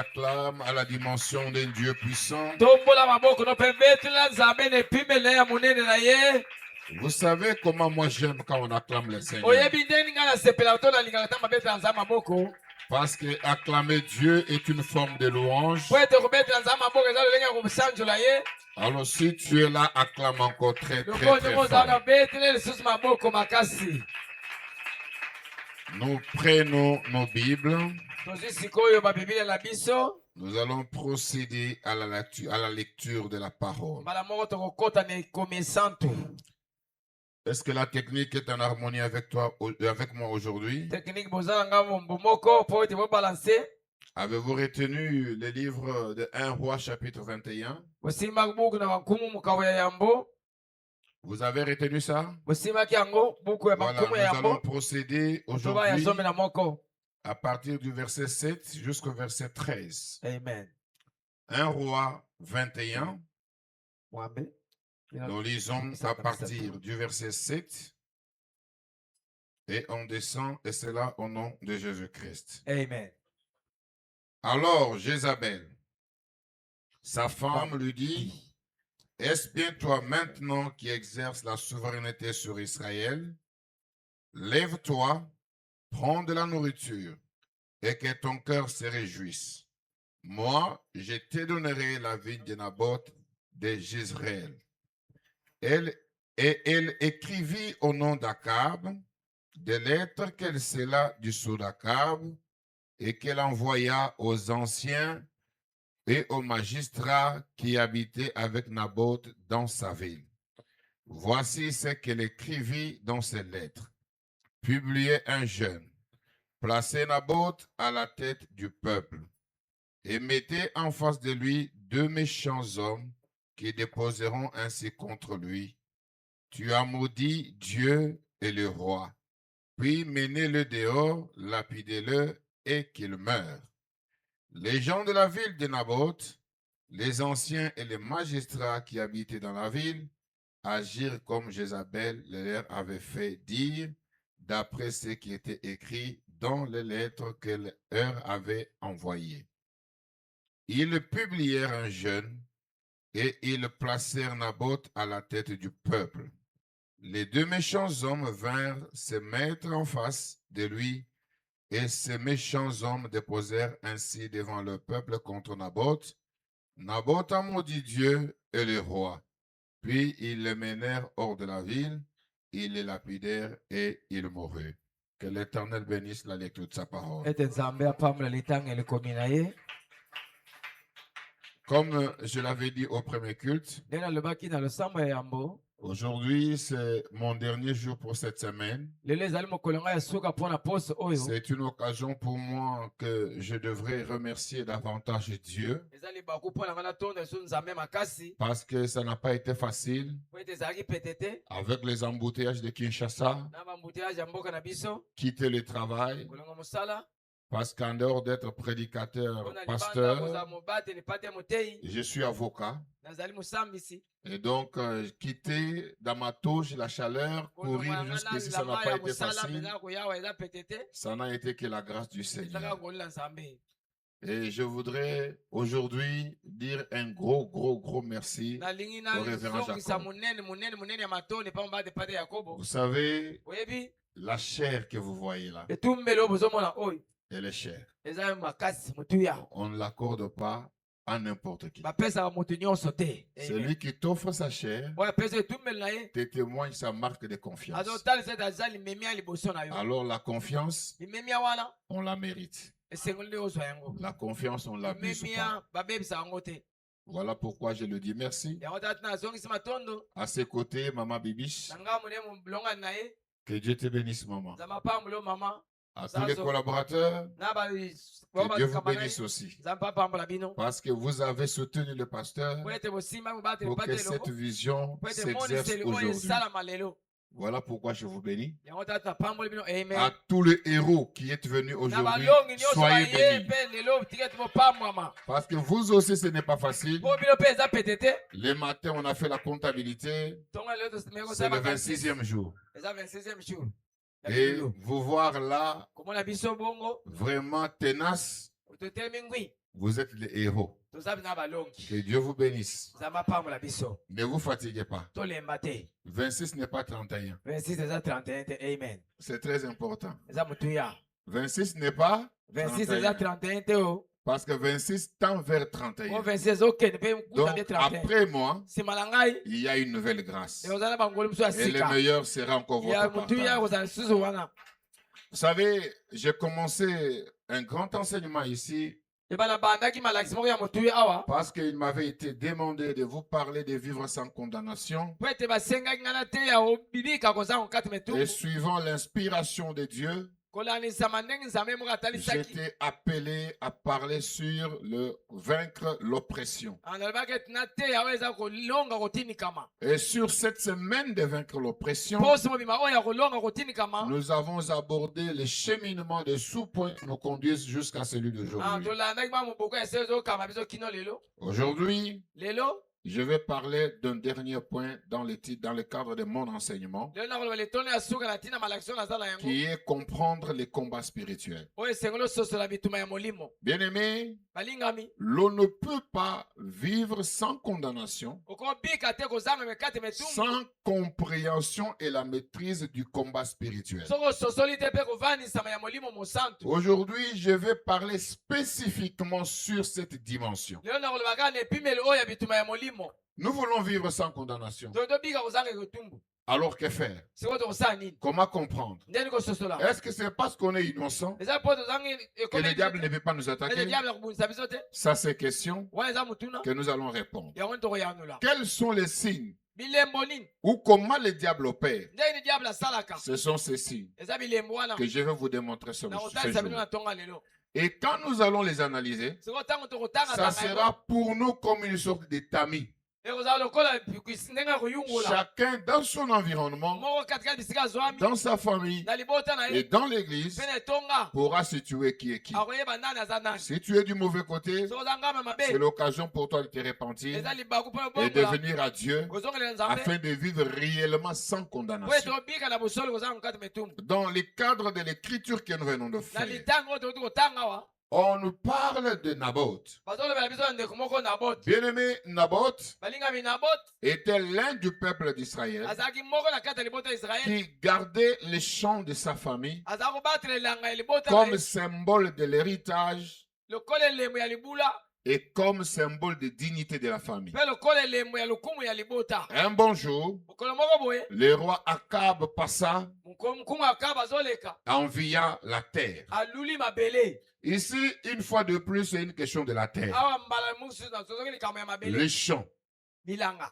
acclame à la dimension d'un Dieu puissant. Vous savez comment moi j'aime quand on acclame le Seigneur. Parce que acclamer Dieu est une forme de louange. Alors si tu es là, acclame encore très fort. Nous prenons nos Bibles. Nous allons procéder à la lecture de la parole. Est-ce que la technique est en harmonie avec moi aujourd'hui? Avez-vous retenu le livre de 1 Roi chapitre 21? Vous avez retenu ça? Voilà, nous allons procéder aujourd'hui à partir du verset 7 jusqu'au verset 13. Amen. 1 Roi 21. Nous lisons à partir du verset 7 et on descend, et c'est là au nom de Jésus-Christ. Amen. Alors Jézabel, sa femme, lui dit: est-ce bien toi maintenant qui exerces la souveraineté sur Israël? Lève-toi, prends de la nourriture et que ton cœur se réjouisse. Moi, je te donnerai la vigne de Naboth de Jezreel. Elle écrivit au nom d'Akab des lettres qu'elle scella du sceau d'Akab et qu'elle envoya aux anciens et aux magistrats qui habitaient avec Naboth dans sa ville. Voici ce qu'elle écrivit dans ces lettres. Publiez un jeûne, placez Naboth à la tête du peuple et mettez en face de lui 2 méchants hommes qui déposeront ainsi contre lui: tu as maudit Dieu et le roi, puis menez-le dehors, lapidez-le et qu'il meure. Les gens de la ville de Naboth, les anciens et les magistrats qui habitaient dans la ville, agirent comme Jézabel leur avait fait dire, d'après ce qui était écrit dans les lettres qu'elle leur avait envoyées. Ils publièrent un jeûne et ils placèrent Naboth à la tête du peuple. Les 2 méchants hommes vinrent se mettre en face de lui, et ces méchants hommes déposèrent ainsi devant le peuple contre Naboth. Naboth a maudit Dieu et le roi. Puis ils le menèrent hors de la ville, ils le lapidèrent et il mourut. Que l'Éternel bénisse la lecture de sa parole. Comme je l'avais dit au premier culte, aujourd'hui, c'est mon dernier jour pour cette semaine. C'est une occasion pour moi que je devrais remercier davantage Dieu parce que ça n'a pas été facile avec les embouteillages de Kinshasa, quitter le travail. Parce qu'en dehors d'être prédicateur, pasteur, je suis avocat. Et donc, quitter dans ma touche la chaleur, courir jusqu'ici, ça n'a pas été facile. Ça n'a été que la grâce du Seigneur. Et je voudrais aujourd'hui dire un gros merci au révérend Jacob. Vous savez, la chair que vous voyez là, elle est chère. On ne l'accorde pas à n'importe qui. Celui qui t'offre sa chair te témoigne sa marque de confiance. Alors la confiance, on la mérite. La confiance, on ne l'abuse pas. Voilà pourquoi je le dis merci. À ses côtés, Maman Bibiche. Que Dieu te bénisse, maman. À tous les collaborateurs, que Dieu vous bénisse aussi. Parce que vous avez soutenu le pasteur pour que cette vision s'exerce aujourd'hui. Voilà pourquoi je vous bénis. À tous les héros qui êtes venus aujourd'hui, soyez bénis. Parce que vous aussi, ce n'est pas facile. Le matin, on a fait la comptabilité. C'est le 26e jour. Et vous voir là, vraiment tenace, Vous êtes les héros. tozabi na balongi Que Dieu vous bénisse. nzambe apambola biso Ne vous fatiguez pas. tolemba te 26 n'est pas 31. 26 eza 31 te amen C'est très important. eza motuya 26 n'est pas 26 31. eza 31 te o Parce que 26 tend vers o 31. 26 ezokende mpe Donc, kuta nde 31 après moi, nsima na ngai il y a une nouvelle grâce. ekozala na bangoli mosusu ya Et le sika meilleur sera encore ya votre motuya partage. ekozala lisusu wana Vous savez, j'ai commencé un grand enseignement ici ebana bandaki malakisi moko ya motuya awa parce qu'il m'avait été demandé de vous parler de vivre sans condamnation. po ete basengaki ngai na te ya obibika kozanga kati Et metuku suivant l'inspiration de Dieu, kolanisama ndenge nzambe moko atalisaki j'étais appelé à parler sur le vaincre l'oppression. analobaki ete na te yawe eza kolonga kotinikama Et sur cette semaine de vaincre l'oppression, posi mobima oyo ya kolonga kotinikama nous avons abordé le cheminement des sous-points qui nous conduisent jusqu'à celui d'aujourd'hui. tolandaki ba moboko ya se ezokama biso kino lelo Aujourd'hui, lelo je vais parler d'un dernier point dans le cadre de mon enseignement, lelo nakoloba letondo ya suka na ntina malakisi oyo naza na yango qui est comprendre les combats spirituels. oyo esengeli ososola bituma ya molimo Bien-aimés, balingami l'on ne peut pas vivre sans condamnation, okobika te kozanga mekate metumbu sans compréhension et la maîtrise du combat spirituel. soki ososoli te mpe kovanisama ya molimo mosantu Aujourd'hui, je vais parler spécifiquement sur cette dimension. lelo nakoloba kaka na epimeli oyo ya bituma ya molimo Nous voulons vivre sans condamnation. tobika kozanga ekotumbu Alors que faire? sikoyo tokosala nini Comment comprendre? ndeni kososola Est-ce que c'est parce qu'on est innocent eza mpo tozangi que le diable ne peut pas nous ete attaquer? diable akobundisa biso te Ça, c'est question wana eza motuna que nous allons répondre. yango nini tokoyanula Quels sont les signes bilembo nini ou comment le diable opère? ndenge ni diable asalaka Ce sont ces signes eza bilembo wana que je vais vous démontrer ce nakotalisa bino jour. na tonga lelo Et quand nous allons les analyser, sikoyo ntango tokotanga ça sera pour nous comme une sorte de tamis. ekozala lokola ndenge ya koyungola Chacun dans son environnement, moko katikati bisika azwami dans sa famille na libota na et ye dans l'église mpe na etonga pourra situer qui est qui. akoyeba nani aza nani Si tu es du mauvais côté, soki oza ngama c'est mabe l'occasion pour toi de te repentir eza libaku mpo et de ebongola venir à Dieu kozongelela nzambe afin de vivre réellement sans po condamnation. ete obika na bosolo kozanga mokati metumbu Dans le cadre de l'écriture que nous venons de na faire, litango oyo tokuti kotanga awa on nous parle de Naboth. bazolobela biso na ndeko moko naboti Bien-aimé, Naboth balingami naboti était l'un du peuple d'Israël azalaki moko na kati ya libota ya israele qui gardait les champs de sa famille azala kobatela elanga ya libota na comme ye symbole de l'héritage lokola elembo ya libula et comme symbole de dignité de la famille. mpe lokola elembo ya lokumu ya libota Un bon jour, mokolo moko boye le roi Akab passa, nkumu akaba azoleka envia la terre. aluli mabele Ici, une fois de plus, c'est une question de la terre. awa mbala mosusu nazozoki likambo ya mabele Les champs. bilanga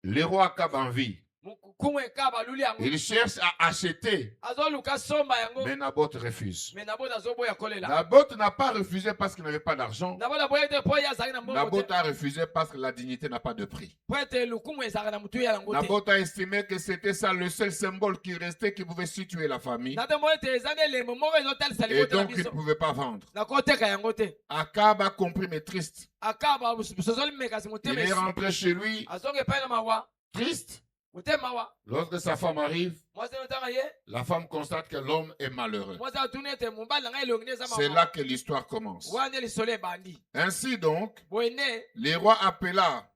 Le roi Akab envie. nkumu ekaba aluli yango Il cherche à acheter, azoluka somba yango mais Naboth refuse. me nabote azoboya kolela Naboth n'a pas refusé parce qu'il n'avait pas d'argent. nabote aboya te mpo ye azalaki na mbongo Naboth te a refusé parce que la dignité n'a pas de prix. mpo ete lukumu ezalaka na motu ya yango te Naboth a estimé que c'était ça le seul symbole qui restait qui pouvait situer la famille. na te mo ete eza nde elembo moko ezotalisa Et libota na donc, il ne biso pouvait pas vendre. nakoteka yango te Akab a compris, mais triste. akaba sozoli mekasi Il motema est esi rentré chez lui, azonga epai na mawa triste. motema mawa Lorsque sa femme arrive, mwasi notanga ye la femme constate que l'homme est malheureux. mwasi atuni ete mobali na ngai elongi nde eza C'est mawa là que l'histoire commence. wana nde lisolo ebandi Ainsi donc, boye nde le roi appela,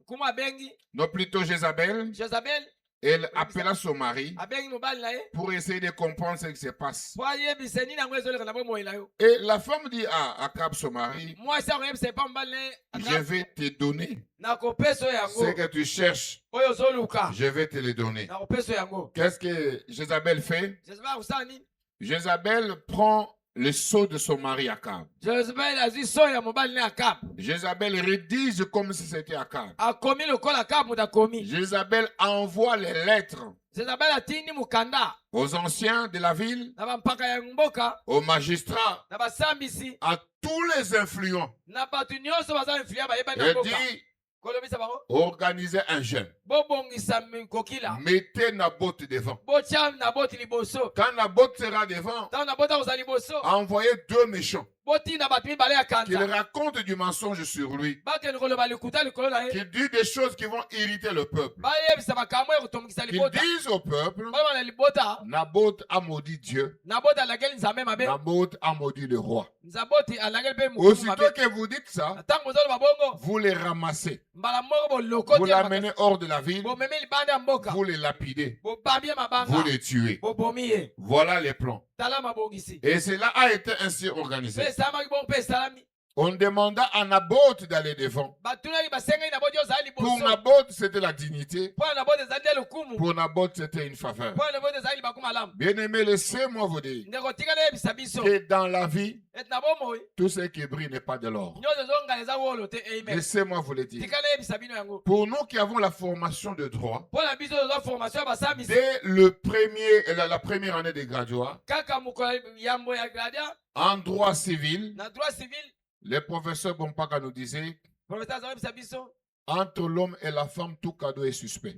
nkumu abengi non plutôt Jézabel, jezabel elle appela son mari abengi mobali na ye pour essayer de comprendre ce qui se passe. po ayebisa nini yango ezoleka na bomoi na yo Et la femme dit à Akab, son mari, mwasi akoyebisa epa mobali na je ye vais te donner nakopesa oyo ce yango que tu cherches, oyo ozoluka je vais te le donner. nakopesa oyo yango Qu'est-ce que Jézabel fait? jezabel akosala nini Jézabel prend le sceau de son mari Akab. jezabel azwi so ya mobali ne akab Jézabel rédige comme si c'était Akab. akomi lokola akab moto akomi Jézabel envoie les lettres jezabel atindi mokanda aux anciens de la ville, na bampaka ya mboka aux magistrats, na basambisi à tous les influents. na bato nyonso baza influya bayebani na Et mboka dit, kolobisa bango organisez un jeûne. bobongisa kokila Mettez Naboth devant. botya naboti liboso Quand Naboth sera devant, ntango nabota kozala liboso envoyez deux méchants. botinda bato mibale ya qu'il kanza raconte du mensonge sur lui, bakende koloba likuta likolo na ye qu'il dit des choses qui vont irriter le peuple, bayebisa makambo ya kotongisa qu'il libota dise au peuple, baloba na libota Naboth a maudit Dieu, nabota alangeli nzambe mabe Naboth a maudit le roi. nzaboti alangeli mpe mokumu Aussitôt mabe que vous dites ça, ntango ozoloba bongo vous les ramassez, mbala moko vous bolokoti l'amenez hors de la ville, bomemi libanda ya mboka vous les lapidez, bobambi ye vous mabanga les tuez. bobomi ye Voilà les plans. tala mabongisi Et cela a été ainsi organisé. mpe esalamaki bongo mpe esalami On demanda à Naboth d'aller devant. batunaki basengeli naboti ozala Pour liboso Naboth, c'était la dignité. mpo na naboti ezali nde lokumu Pour Naboth, c'était une faveur. mpo na naboti ezali libaku malamu Bien-aimés, laissez-moi vous dire ndeko tika nayebisa biso que dans la vie, ete na bomoi tout ce qui brille n'est pas de l'or. nyonso ezongala eza wolo te amen Laissez-moi vous le dire. tika nayebisa bino yango Pour nous qui avons la formation de droit, mpo na biso tozwa formation ya basambisi dès la première année des graduats, kaka mokolo yambo ya gradia en droit civil, na droit civil le professeur Bompaka nous disait, professeur azayebisa biso entre l'homme et la femme, tout cadeau est suspect.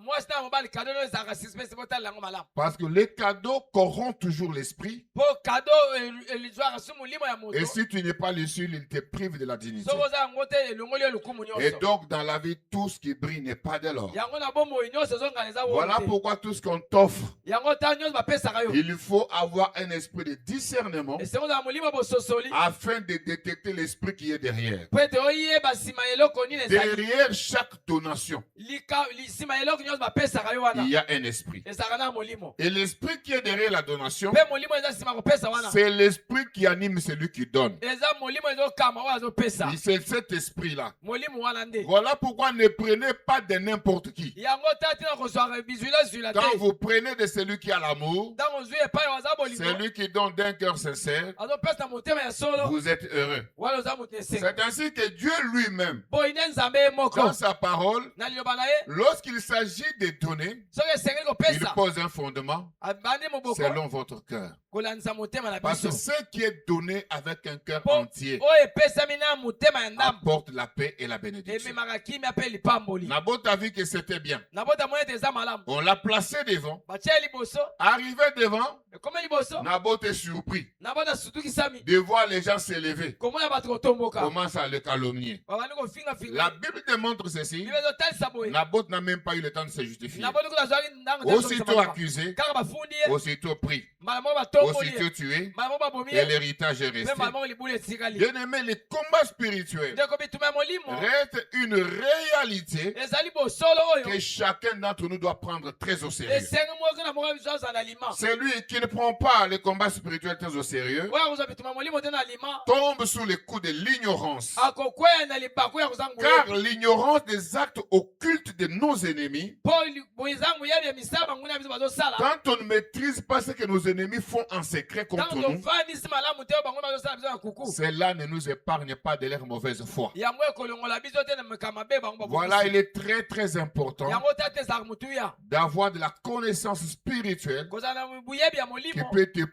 mwasi na mobali kado no ezalaka suspect botala yango malamu Parce que les cadeaux corrompent toujours l'esprit. mpo kado elizwaka su molimo ya moto Et si tu n'es pas le seul, il te prive de la dignité. soki oza yango te elongoli yo lokumu Et nyonso donc, dans la vie, tout ce qui brille n'est pas de l'or. yango na bomoi nyonso ezongala eza wolo Voilà te pourquoi tout ce qu'on t'offre, yango ntango nyonso bapesaka yo il faut avoir un esprit de discernement esengo ozala molimo bososoli afin de détecter l'esprit qui est derrière. po ete oyeba nsima ya eloko nini ezali Derrière chaque donation, nsima ya eloko nyonso bapesaka yo wana il y a un esprit. ezalaka na molimo Et l'esprit qui est derrière la donation, mpe molimo eza nsima kopesa wana c'est l'esprit qui anime celui qui donne. eza molimo ezokama oyo azopesa Et c'est cet esprit-là. molimo wana nde Voilà pourquoi ne prenez pas de n'importe qui. yango ta tina kozwaka bizwila zwila te Quand vous prenez de celui qui a l'amour, ntango ozwi epai oyo aza bolimo celui qui donne d'un cœur sincère, azopesa na motema ya solo vous êtes heureux. wana oza moto esengo C'est ainsi que Dieu lui-même, boyi nde nzambe ye moko dans sa parole, na liloba na ye lorsqu'il s'agit de donner, soki esengeli il kopesa pose un fondement abandi moboko selon votre cœur. kolandisa motema na Parce que biso ce qui est donné avec un cœur Po- entier oyo epesami na motema ya ndambo apporte la paix et la bénédiction. ememaka kimia mpe lipamboli Naboth a vu que c'était bien. nabota moni ete eza malamu On l'a placé devant. batia ye liboso Arrivé devant, ekome liboso Naboth est surpris nabota sutukisami de voir les gens s'élever. komona bato kotomboka Commence à le calomnier. babandi La kofingafinga Bible démontre ceci. bibe ezotalisa boye Naboth n'a même pas eu le temps de se justifier. naboti kuna azwaki ndango te Aussitôt azokisa accusé, kaka bafundi ye aussitôt pris, mbala moko batomboli ye aussitôt tué, mbala moko babomi et ye l'héritage est mpe resté. mbala moko libula etikali Bien-aimé, le combat spirituel ndeko bituma ya molimo reste une réalité ezali bosolo oyo que chacun d'entre nous doit prendre très au sérieux. esengi moko na moko ya biso aza na lima Celui qui ne prend pas le combat spirituel très au sérieux oyo akozwa bituma ya molimo te na lima tombe sous les coups de l'ignorance. akokweya na libaku ya kozanga Car l'ignorance des actes occultes de nos ennemis, mpo boyezangu yebi ya misala banguna ya biso bazosala quand on ne maîtrise pas ce que nos ennemis font en secret contre ntango nous, tofandisi malamu te oyo banguna bazosala biso na kuku cela ne nous épargne pas de leur mauvaise foi. yango ekolongola biso te na makambo mabe bango Voilà, il est très très important yango ta te ezalaka motuya d'avoir de la connaissance spirituelle kozala na boyebi ya qui molimo peut te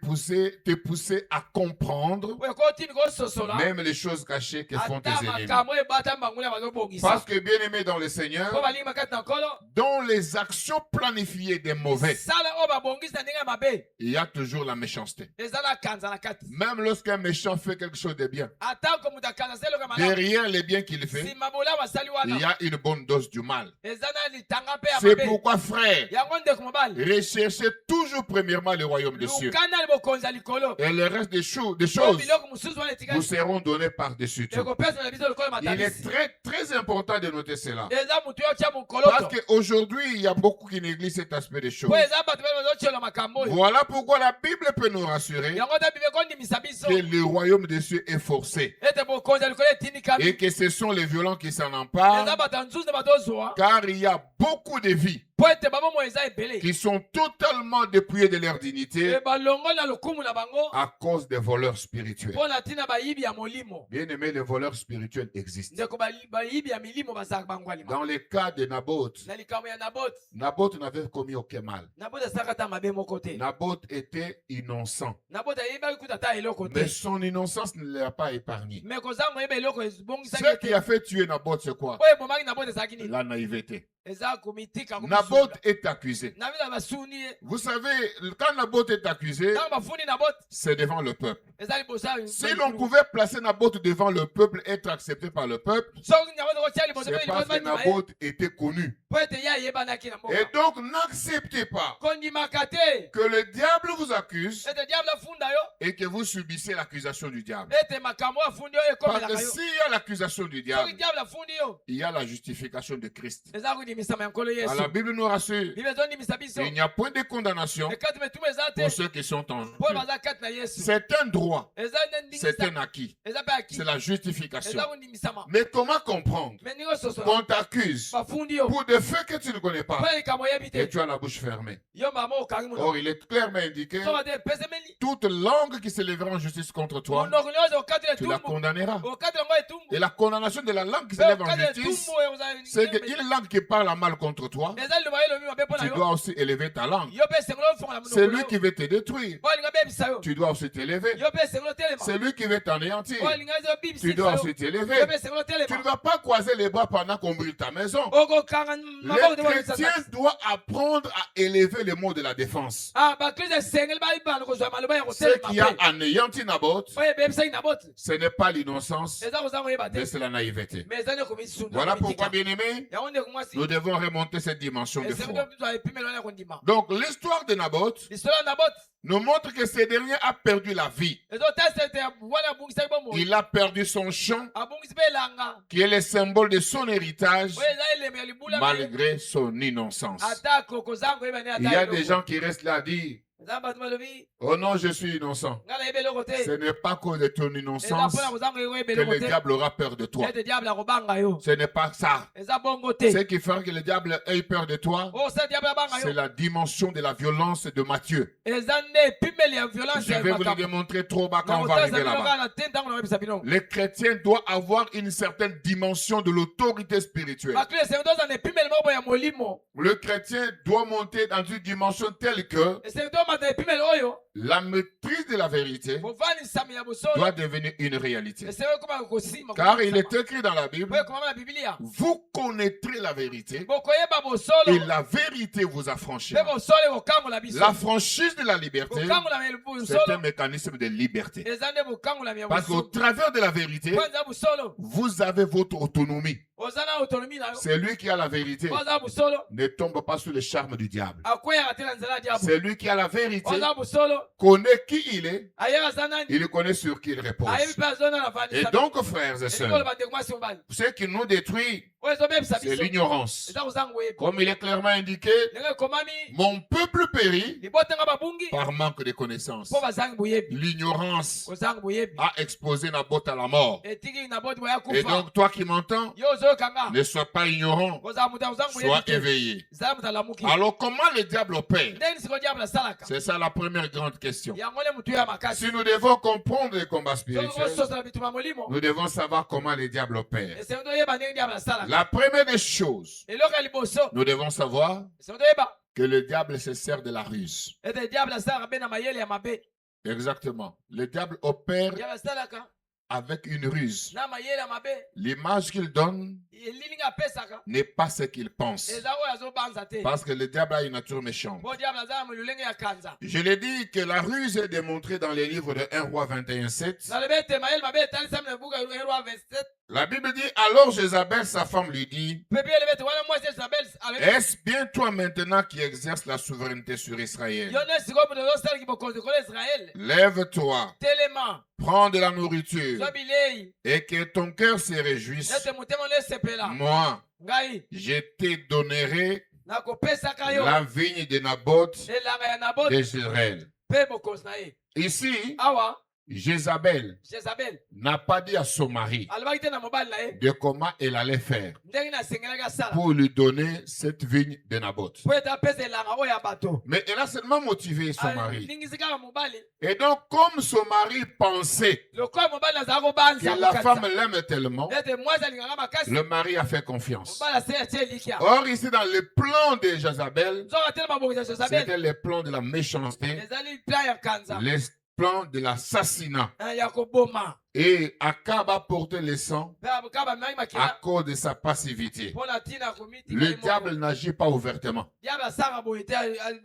pousser à comprendre oyo ekotimi kososola même les choses cachées que font tes ata ennemis. makambo oyo ebatami banguna bazobongisa Parce que bien aimé dans le mpo Seigneur, balingi makati na nkolo dans les actions planifiées des mauvais, sala oyo babongisi na ndenge ya mabe il y a toujours la méchanceté. eza na kanza na kati Même lorsqu'un méchant fait quelque chose de bien, atako moto akanza se eloko ya malamu derrière les biens qu'il fait, nsima bolamu asali il y wana a une bonne dose du mal. eza na litanga mpe ya C'est mabe pourquoi, frère, yango ndeko mobali recherchez toujours premièrement le royaume des cieux. lukana ali bokonzi ya likolo Et le reste des po choses biloko mosusu wana vous etikali seront données par-dessus tout. ekopesa na biso likolo Il est matalisi très très important de noter cela. eza motu yo tia mokoloto Parce qu'aujourd'hui, il y a beaucoup qui négligent cet aspect des choses. po eza bato bale bazotiola makambo oyo Voilà pourquoi la Bible peut nous rassurer yango ta bibe ekondimisa biso que le royaume des cieux est forcé ete bokonzi ya likolo etindikami et que ce sont les violents qui s'en eza emparent, bato ya nzuzu nde bato ozwa car il y a beaucoup de vies po ete babomo eza ebele qui sont totalement dépouillées de leur dignité e balongo na lokumu na bango à cause des voleurs spirituels. mpo na ntina bayibi ya molimo Bien aimé, les voleurs spirituels existent. ndeko bayibi ya milimo bazalaka bango alima Dans le cas de Naboth, na likambo ya naboti Naboth n'avait commis aucun mal. naboti asalaka ata mabe moko te Naboth était innocent. naboti ayebaki kuta ata eloko te Mais son innocence ne l'a pas épargné. me kozanga oyeba eloko ebongisaki Ce qui ete a fait tuer Naboth, c'est quoi? oyo ebomaki naboti ezalaki nini La naïveté. eza komitika Naboth est accusé. na bila basuni ye Vous savez, quand Naboth est accusé, ntango bafuni Naboth c'est devant le peuple. eza liboso ya Si l'on pouvait placer Naboth devant le peuple, être accepté par le peuple, soki Naboth okotia liboso c'est mpe parce liboso que bandima ye Naboth était connu. po ete ye ayebanaki na Et mboka donc, n'acceptez pas kondimaka te que le diable vous accuse ete diable afunda yo et que vous subissez l'accusation du diable. ete makambo afundi oyo Parce ekomelaka que yo s'il y a l'accusation du soki diable, diable afundi yo il y a la justification de Christ. eza kondimisama ya nkolo Alors, yesu la Bible nous rassure, bible ezondimisa biso il n'y a point de condamnation ekati metumu eza te pour ceux qui sont en mpo Dieu. baza kati na yesu C'est un droit, eza nde c'est ndingisa un acquis, eza mpe aki c'est la justification. eza kondimisama Mais comment comprendre me ndenge ososola qu'on t'accuse bafundi yo pour des faits que tu ne connais pas mpo likambo oyebi et te tu as la bouche fermée? yo mama okangi mono Or, il est clairement indiqué, soka te epesemeli toute langue qui s'élèvera en justice contre toi, monoko nyonso okatela tu la etumbu condamneras. okatela ngo etumbu Et la condamnation de la langue qui mpe s'élève en okatela justice, etumbu oyo ozala c'est qu'une langue qui parle mal contre toi, eza liloba ye elobi mabe mpo na tu yo dois aussi élever ta langue. yo mpe esengeli ofongola monoko C'est lui yo qui veut te détruire. oyo alinga bebisa yo Tu dois aussi t'élever. yo mpe esengeli otelema C'est lui qui veut t'anéantir. oyo alinga eza Tu obibisisa dois yo aussi yo t'élever. mpe esengeli Tu ne otelema vas pas croiser les bras pendant qu'on brûle ta maison. okokanga maboko te Les chrétiens doivent apprendre à élever les mots de la défense. bakristo esengeli bayibana kozwa maloba ya Ce qui a kotelema mpe anéanti Naboth, oyo ebebisaki Naboth ce n'est pas l'innocence, eza kozanga koyeba te mais c'est la naïveté. mais eza nde komisunda Voilà pourquoi, bien-aimés, yango ndeko mwasi nous devons remonter cette dimension de esengeli foi. tozwa epimelo wana ya kondima Donc, l'histoire de Naboth lisolo ya Naboth nous montre que ce dernier a perdu la vie. ezotasa ete wana abungisaki bomoi Il a perdu son champ, abungisi mpe elanga qui est le symbole de son héritage, oyo eza elembo ya libula na ye malgré son innocence. atako kozanga koyeba ne Il y a des ata gens qui restent là à dire, eza bato balobi oh non, je suis innocent. nga nayebi eloko te Ce n'est pas à cause de ton eza innocence mpona kozanga koyeba que eloko le te diable aura peur de toi. ete diable akobanga yo Ce n'est pas ça. eza bongo te Ce qui fera que le diable ait peur de toi, oyo sa diable abanga c'est yo la dimension de la violence de Matthieu. eza nde epimeli ya violence Je ya vais vous le makambo démontrer trop bas quand on va nakotasa arriver bino là-bas. kaka na te ntango nakoyebisa bino Les chrétiens doivent avoir une certaine dimension de l'autorité spirituelle. bakristo esengi toza na epimeli moko boye ya molimo Le chrétien doit monter dans une dimension telle que esengi tomata na epimeli oyo la maîtrise de la vérité bovanisami ya bosolo doit devenir une réalité. esengi okoma kosima Car il est écrit dans la Bible, oyo ekomama na bibilia vous connaîtrez la vérité bokoyeba et bosolo la vérité vous mpe affranchira. bosolo ekokangola biso La franchise de la liberté, bokangolami ya c'est un bosolo mécanisme de liberté. eza nde bokangolami ya Parce qu'au bosolo travers de la vérité, po eza bosolo vous avez votre autonomie. oza na autonomie na yo Celui qui a la vérité po aza bosolo ne tombe pas sous le charme du diable. akweyaka te na nzela ya diabo Celui qui a la vérité oza bosolo connaît qui il est, ayeba aza nani il connaît sur qui il repose. ayebi mpe azona na Et vanisa donc, frères et elikolo sœurs, bandeko mwasi mobali ce qui nous détruit, oyo ezobebisa c'est biso l'ignorance. eza kozanga koyebi Comme il est clairement indiqué, ndenge ekomami mon peuple périt libotenga babungi par manque de connaissances. mpo bazangi boyebi L'ignorance kozanga boyebi a exposé Naboth à la mort. etiki na boti boya Et kufa donc, toi qui m'entends, yo ozoyokanga ne sois pas ignorant, kozala moto kozanga sois boyebi te éveillé. zala moto alamuki Alors, comment le diable opère? ndenge siko diable asalaka C'est ça la première grande question. yango nde motu ya makasi Si nous devons comprendre les combats soki spirituels, kososola bituma ya molimo nous devons savoir comment le diable opère. esengi toyeba ndenge diable asalaka La première des choses, eloko ya liboso nous devons savoir esengi toyeba que le diable se sert de la ruse. ete diable asalaka mpe na mayele ya mabe Exactement. Le diable opère diable asalaka avec une ruse. na mayele ya mabe L'image qu'il donne elilingi apesaka n'est pas ce qu'il pense. eza oyo azobanza te Parce que le diable a une nature méchante. mpo diable aza na mololenge ya kanza Je l'ai dit que la ruse est démontrée dans les livres de 1 roi 21:7. nalobi ete mayele mabe etalisami na buku ya roi 27 La Bible dit, alors Jézabel, sa femme, lui dit, mpe bi elebi ete wana mwasi esabel alobi est-ce bien toi maintenant qui exerces la souveraineté sur Israël? yo nde sikoyo moto ozosalaki bokonzi kolo israele Lève-toi, telema prends de la nourriture zwa bilei et que ton cœur se réjouisse. ete motema no esepela Moi, ngai je te donnerai nakopesaka yo la vigne de Naboth elanga ya naboti d'Israël. mpe bokonzi na ye Ici, awa Jézabel jezabel n'a pas dit à son mari alobaki te na mobali na ye de comment elle allait faire ndenge nasengelaki asala pour lui donner cette vigne de Naboth. po ete apesa elanga oyo ya bato Mais elle a seulement motivé son mari. alingisi kaka mobali Et donc, comme son mari pensait lokola mobali azala kobanza que la femme l'aime tellement, ete mwasi alingaka makasi le mari a fait confiance. mobali ase atie elikya Or, ici, dans le plan de Jézabel, nzoka telema bokisa jezabel c'était le plan de la méchanceté, ezali plan ya kanza le plan de l'assassinat. ya koboma Et Akab a porté le sang mpe akaba amemaki à makila cause de sa passivité. mpo na ntina komitika Le ye moko. diable n'agit pas ouvertement. diable asaka boye te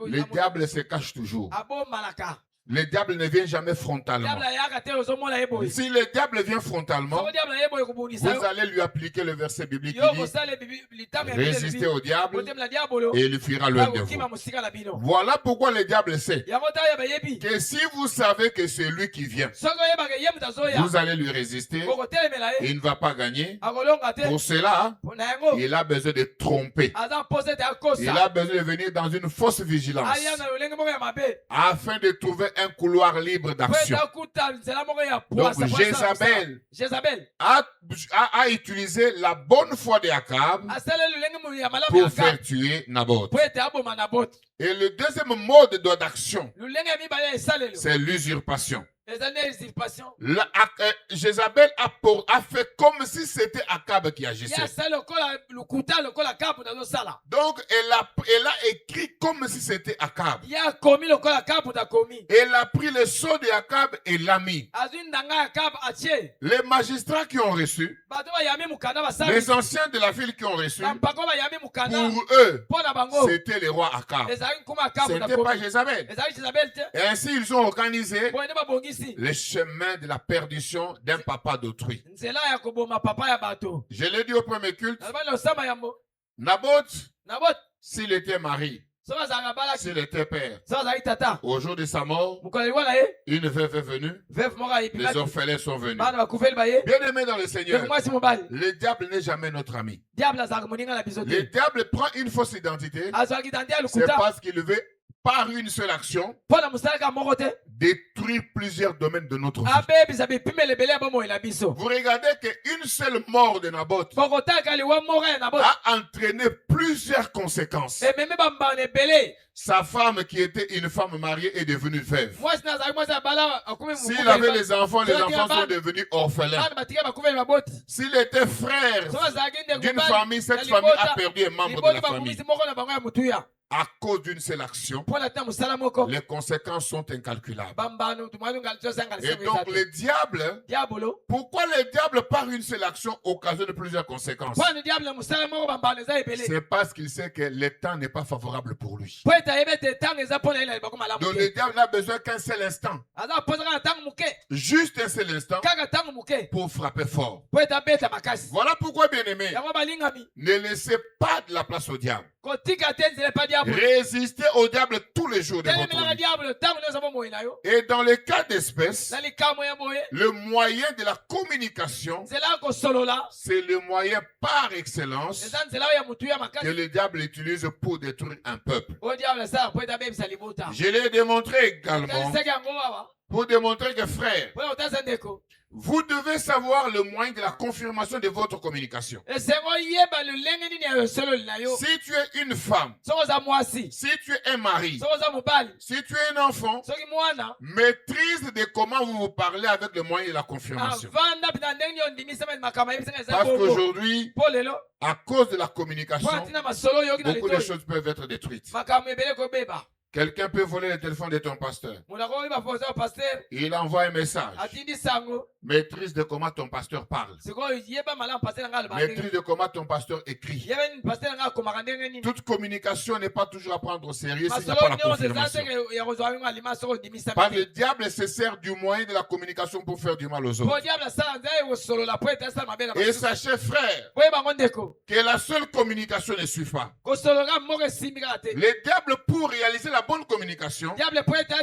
Le diable se cache toujours. abombalaka. Le diable ne vient jamais frontalement. diable ayaka te ozomona ye boye. Si le diable vient frontalement, soko diable ye boye kobundisa vous yo allez lui appliquer le verset biblique yo qui dit kosala litambo ya Biblia résistez au diable kotemela diabolo et il fuira loin de bakokima vous. mosika na bino. Voilà pourquoi le diable sait yango ta oyeba yebi que si vous savez que c'est lui qui vient, soki oyebaka ye moto azoya vous allez lui résister okotelemela et ye il ne va pas gagner. akolonga te. Pour cela, na yango il a besoin de tromper. aza mposa ete Il akosa a besoin de venir dans une fausse vigilance aya na lolenge moko ya mabe afin de trouver un couloir libre po d'action. ete akuta nzela moko ya Donc pwasa Jézabel a utilisé la bonne foi de Akab asala lolenge mo ya malamu pour ya faire Akab tuer Naboth. po ete aboma Naboth. Et le deuxième mode d'action, lolenge ya mibale ya esalelo c'est l'usurpation. eza nde usurpation. Jézabel a fait comme si c'était Akab qui ye agissait. asala lokola lokuta lokola Akabu nazosala. Donc elle a écrit comme si c'était Akab. ye akomi lokola Akabu akomi. Elle a pris le sceau de Akab et l'a mis. azwi ndanga ya Akabu atie. Les magistrats qui ont reçu, bato bayami mukanda basali les anciens de la ville qui ont reçu, bampako bayami mukanda pour eux, mpo na bango c'était le roi Akab. ezalaki nkuma Akabu Ce n'était pas akomi Jézabel. ezalaki Jezabel te. Et ainsi, ils ont organisé boye nde babongisi le chemin de la perdition d'un papa d'autrui. nzela ya koboma papa ya bato. Je l'ai dit au premier culte, nalobani osamba yambo Naboth, Naboth s'il était mari, soki azalaka balaki s'il était père, soki azalaki tata au jour de sa mort, mokolo liwa na ye une veuve est venue, veve moko les ayipimaki orphelins sont venus. bana bakufeli baye Bien-aimés dans le veve Seigneur, mwasi mobali le diable n'est jamais notre ami. diable azalaka moninga na biso Le te diable prend une fausse identité, azwaki dandi ya c'est lokuta parce qu'il veut, par une seule action, mpo na mosalaka moko te détruire plusieurs domaines de notre vie. abebisa bipimela ebele ya bomoi na biso. Vous regardez qu'une seule mort de Naboth bokotaka liwa moko ya Naboth a entraîné plusieurs conséquences. ememi bambana ebele. Sa femme, qui était une femme mariée, est devenue veuve. mwasi na azalaki mwasi ya bala akomi S'il avait les enfants sont devenus orphelins. bana batika bakufeli maboti. S'il était frère soki azalaki ndeko d'une mobali famille, cette na famille a libota, perdu un membre de libota la famille. bakumisi moko na bango ya motuya À cause d'une seule action, mpo na tina mosala moko les conséquences sont incalculables. bambano tumanunga tosanga Et donc le diable, diabolo pourquoi le diable par une seule action occasionne plusieurs conséquences? mpo na diable na mosala moko bambano eza ebele C'est parce qu'il sait que le temps n'est pas favorable pour lui. mpo ete ayebi ete ntango eza mpo na ye na libako malamu Donc te le diable n'a besoin qu'un seul instant, aza aposaka na ntango moke juste un seul instant, kaka ntango moke pour frapper fort. mpo ete abeta makasi. Voilà pourquoi, bien-aimés, yango balingami ne laissez pas de la place au diable. kotika te nzela epa diable Résistez au diable tous les jours de votre telemelaka vie. diable ntango nyonso bomoi na yo Et dans le cas d'espèce, na likambo ya boye le moyen de la communication, nzela ya kosolola c'est le moyen par excellence eza nzela oyo ya motu ya que makasi le diable utilise pour détruire un peuple. oyo diable asala mpo ete abebisa libota. Je l'ai démontré également otalisaki yango awa pour démontrer que, frère, mpo na kotalisa ndeko vous devez savoir le moyen de la confirmation de votre communication. esengo oyeba lolenge nini ya yosololi na yo. Si tu es une femme, soki oza mwasi si tu es un mari, soki oza mobali si tu es un enfant, soki mwana maîtrise de comment vous vous parlez avec le moyen de la confirmation. avanda mpena ndenge nini ondimisama makambo ayebisanga eza Parce bongo qu'aujourd'hui, mpo lelo à cause de la mpo communication, atina masolo oyoki na beaucoup de litoi choses peuvent être détruites. makambo ebele kobeba. Quelqu'un peut voler le téléphone de ton pasteur. moto akoyeba posa paster Il envoie un message. atindi sango Maîtrise de comment ton pasteur parle. sikoyo yeba malamu paster na ngai aloba Maîtrise ndenge de comment ton pasteur écrit. yeba nini paster na ngai akomaka ndenge nini. Toute communication n'est pas toujours à prendre au sérieux s'il n'y a masolo pas la nyonso eza confirmation. teke ya kozwa yango alima soki ondimisami Parce que te. le diable se sert du moyen de la communication pour faire du mal aux mpo autres. diable asala nzela ye kosolola mpo ete asala mabe na Et basusu. sachez, frère, boyeba yango ndeko que la seule communication ne suffit pas. kosolola moko esimbi kaka te. Le diable, pour réaliser la bonne communication, diable mpo ete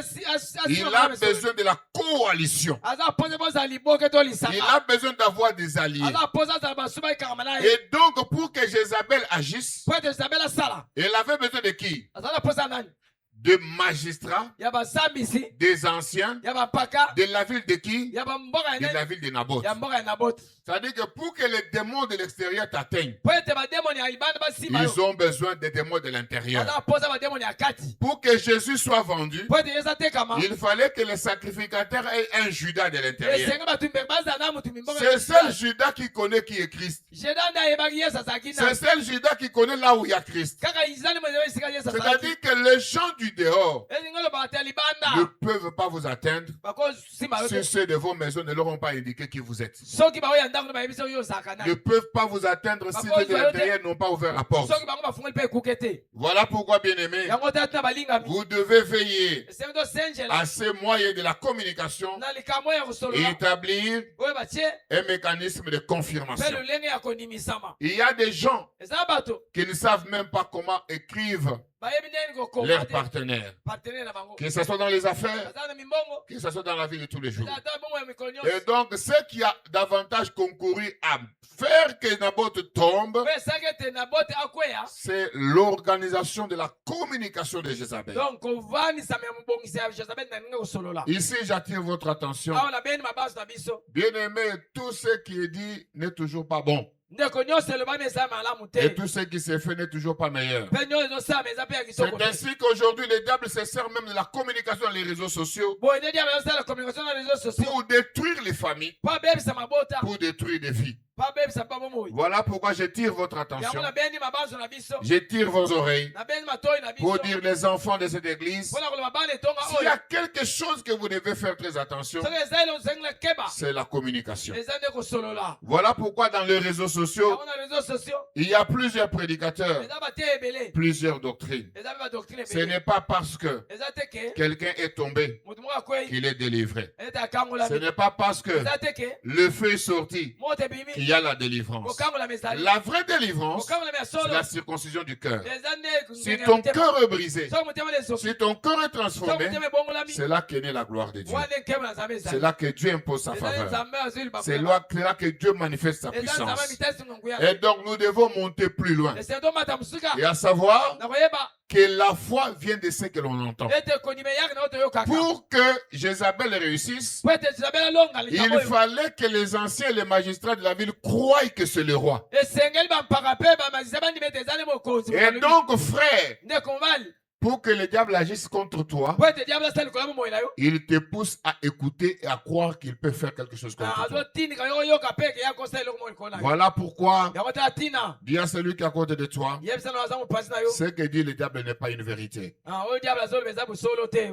il a besoin de la coalition. aza pose bozala liboke to Il lisanga a besoin d'avoir des alliés. aza pose azala basuba ekangama na ye Et donc, pour que Jézabel agisse, mpo ete Jezabel asala elle avait besoin de qui? azala posa nani De magistrats, ya basambisi des anciens, ya bampaka de la ville de qui? ya bamboka ya De nani la ville de Naboth. ya mboka ya Naboth. C'est-à-dire que pour que les démons de l'extérieur t'atteignent, mpo ete bademoni ya libanda basimba yo ils ont besoin des démons de l'intérieur. aza posa bademoni ya kati Pour que Jésus soit vendu, mpo ete yesu atekama il fallait que les sacrificateurs aient un Judas de l'intérieur. esenge bato mpe bazala na motu mimboka C'est seul Judas qui connaît qui est Christ. jeda nde ayebaki yesu azalaki C'est na seul Judas qui connaît là où il y a Christ. kaka izali mo esika yesu azalaki C'est-à-dire que les gens du dehors ezinga loba ate ne libanda peuvent pas vous atteindre bakosimba yo si te ceux de vos maisons ne leur ont pas indiqué qui vous êtes. soki baoya ndako no bayebisi oyo ozalaka Ne nani peuvent pas vous atteindre si ceux de l'intérieur n'ont pas ouvert la porte. soki bango bafungoli mpe ekuke te Voilà pourquoi, bien-aimés, yango te atina balingami vous devez veiller esengi tosenjela à ces moyens de la communication na likambo oyo ya et kosolola établir oyo batie un mécanisme de mpe confirmation. lolenge ya kondimisama Il y a des gens eza bato qui ne savent même pas comment écrire bayebi ndeni kokoma leurs te partenaires, partenaire na bango que ce soit dans les affaires, baza na mimbongo que ce soit dans la vie de tous les jours. eza ata bongo ya mikolo Et nyonso donc, ce qui a davantage concouru à faire que Naboth tombe, mpe esaki ete nabote akweya c'est l'organisation de la communication de Jézabel. donc kovanisama ya mobongisi ya jezabeli na ndenge kosolola Ici, j'attire votre attention. awa nabeni mabaso na biso Bien-aimé, tout ce qui est dit n'est toujours pas bon. ndeko nyonso elobami eza malamu te Et tout ce qui s'est fait n'est toujours pas meilleur. mpe nyonso ezosalama eza mpe ya kitoko C'est te ainsi qu'aujourd'hui, le diable se sert même de la communication dans les réseaux sociaux boye nde diable ezosala communication na réseaux sociaux pour détruire les familles, mpo abebisa mabota pour détruire des vies. mpo abebisa mpa bomoi Voilà pourquoi je tire votre yango attention. nabeni mabaso na biso Je tire vos oreilles nabeni matoi na biso pour dire les enfants de cette église, mpona koloba bana etonga s'il y oyo a quelque chose que vous devez faire très attention, soki eza ele osengi na keba c'est la communication. eza nde kosolola Voilà pourquoi dans les réseaux sociaux, yango na réseaux sociaux il y a plusieurs prédicateurs, eza bate ebele plusieurs doctrines. eza mpe badoctrine Ce ebele n'est pas parce que eza te ke quelqu'un est tombé moto moko akwei qu'il est délivré. ete Ce akangolami n'est pas parce que eza te ke le feu est sorti moto ebimi qu'il y a la délivrance. kokangolami ezali La vraie délivrance, kokangolami ya c'est solo la circoncision du cœur. eza nde Si ton cœur est brisé, soki motema lesoki si ton cœur est soki transformé, motema ebongolami c'est là qu'est née la gloire de Dieu. wana nkebo na nzambe C'est ezali là que Dieu impose sa eza nde faveur. nzambe azwi C'est libaku là que Dieu manifeste sa eza nzambe puissance. mitasi ngongu ya Et donc nous devons monter plus loin. esene tomata mosika Et à savoir na koyeba que la foi vient de ce que l'on entend. ete kondima eyaki na oyo toyokaka Pour que Jézabel réussisse, po ete jezabeli alonga likambo il oyo fallait que les anciens et les magistrats de la ville croient que c'est le roi. esengeli bampaka mpe bamagisa bandima ete eza nde mokonzi Et donc, frère, ndeko mobali pour que le diable agisse contre toi, po ete diable asala likolo ya bomoi na yo il te pousse à écouter et à croire qu'il peut faire quelque chose contre toi. azotindika yo oyoka mpe eke ya kosala eloko moi likolo na yo Voilà pourquoi, yango te atina dis à celui qui est à côté de toi, yebisa na aza mopasi na yo ce que dit le diable n'est pas une vérité. oyo diable azoloba eza bosolo te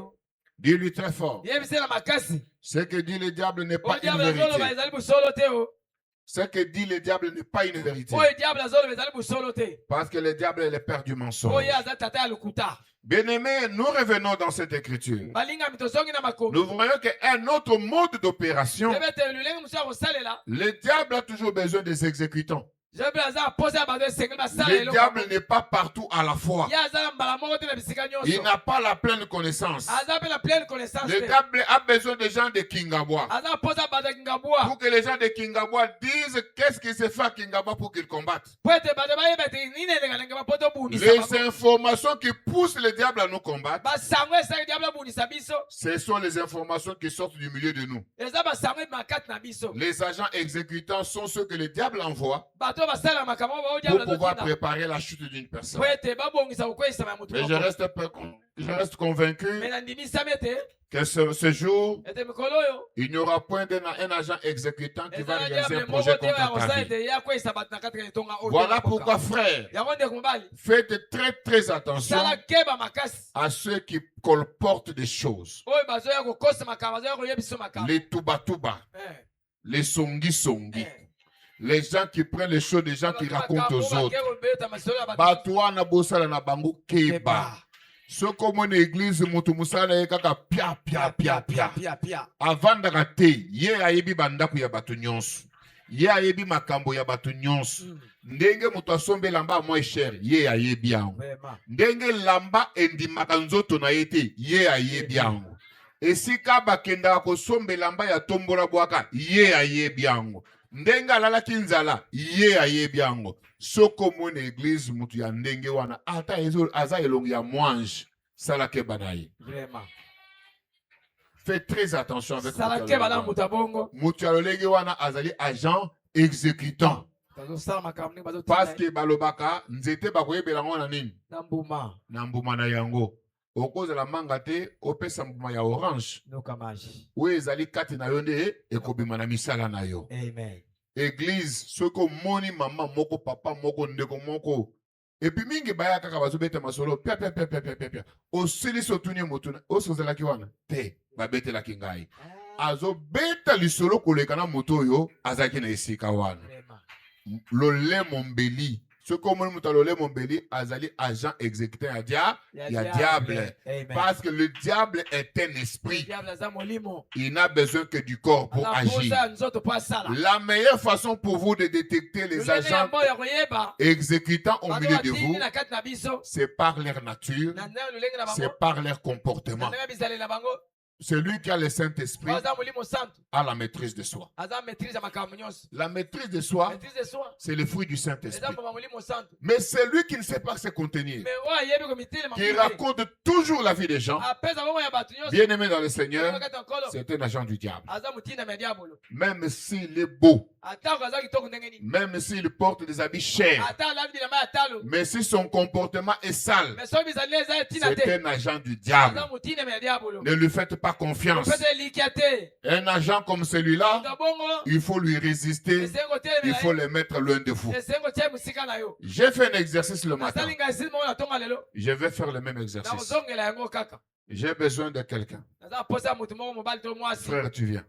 Dis-lui très fort, yebise na makasi ce que dit le diable n'est pas oyo une diable azoloba vérité. ezali bosolo te Ce que dit le diable n'est pas une vérité. oyo diable azoloba ezali bosolo te Parce que le diable est le père du mensonge. oyo aza tata ya lokuta Bien-aimés, nous revenons dans cette écriture. balingami tozongi na makomi Nous voyons qu'un autre mode d'opération, yebe ete lolenge mosusu ya kosalela le diable a toujours besoin des exécutants. jebele aza aposa ya bato esengeli basala Le eloko diable n'est pas partout à la fois. ye aza na mbala moko te na bisika Il nyonso n'a pas la pleine connaissance. aza mpe na pleine connaissance Le te diable a besoin des gens de Kingabois. aza aposa bato ya kingabwa Pour que les gens de Kingabois disent qu'est-ce qui se fait à Kingabois pour qu'ils combattent. po ete bato bayeba ete nini elengalenge bapo tobundisa Les bango informations qui poussent le diable à nous combattre, basango esali diable abundisa biso ce sont les informations qui sortent du milieu de nous. eza basango ebima kati na biso Les agents exécutants sont ceux que le diable envoie bato basalaka makambo bao pour diable pouvoir azotina préparer la chute d'une personne. po ete babongisa kokweyisama ya motu Mais moko je reste convaincu me nandimisami ete que ce jour, ete mikolo oyo il n'y aura point un agent exécutant qui va eza na réaliser un diable projet moko te oyo ya contre ta kosala vie. ete ye akweyisa bato na kati ya etonga oyo Voilà ya mboka. pourquoi, frère, yango ndeko mobali faites très attention sala keba makasi à ceux qui colportent des choses. oyo bazoya kokosa makambo bazoya koyebisa makambo Les tuba-tuba, Eh, les songi-songi, eh. les gens qui prennent les choses des gens qui racontent aux autres. Bakeye kobeta masolo ya bato Bato wana bosala na bango keba. keba. Soki omona église moto mosala na ye kaka pia pia pia pia. pia pia Avandaka te, ye ayebi bandako ya bato nyonso. Ye ayebi makambo ya bato nyonso. Ndenge moto asombe lamba a moins cher, ye ayebi yango. vraiment Ndenge lamba endimaka nzoto na ye te, ye ayebi yango. Esika bakendaka kosombe lamba ya tombola bwaka, ye ayebi yango. Ndenge alalaki nzala, ye ayebi yango. Soko omona église mutu ya ndenge wana, ata aza elongi ya mwange, sala keba na ye. vraiment Faites très attention avec sala mutu ya keba na lolenge moto wana. abongo Mutu ya lolenge wana azali agent exécutant. bazosala makambo ndenge Parce bazotina que balobaka nzete bakoyebela yango na nini? na mbuma Na mbuma na yango. Okozala manga te opesa mbuma ya orange. noka maji Oyo ezali kati na yo nde ekobima na misala na yo. amen Église, soki omoni mama moko, papa moko, ndeko moko Et puis mingi baya kaka bazobeta masolo pia pia pia pia pia pia pia. Osili sotuni motuna osozela kiwana te babete la kingai. Azobeta lisolo kolekana moto yo azaki na esika wana. Lolé Mombeli. Ce comme nous lolé Mombeli, azali agent exécutant à diable. Parce que le diable est un esprit. Il n'a besoin que du corps pour agir. La meilleure façon pour vous de détecter les agents exécutants au milieu de vous, c'est par leur nature, c'est par leur comportement. Celui qui a le Saint-Esprit a la maîtrise de soi. La maîtrise de soi, c'est le fruit du Saint-Esprit. Mais celui qui ne sait pas se contenir, qui raconte toujours la vie des gens, bien aimé dans le Seigneur, c'est un agent du diable. Même s'il est beau, même s'il porte des habits chers, mais si son comportement est sale, c'est un agent du diable. Ne lui faites pas confiance. Un agent comme celui-là, il faut lui résister, il faut le mettre loin de vous. J'ai fait un exercice le matin. Je vais faire le même exercice. J'ai besoin de quelqu'un. Frère, tu viens.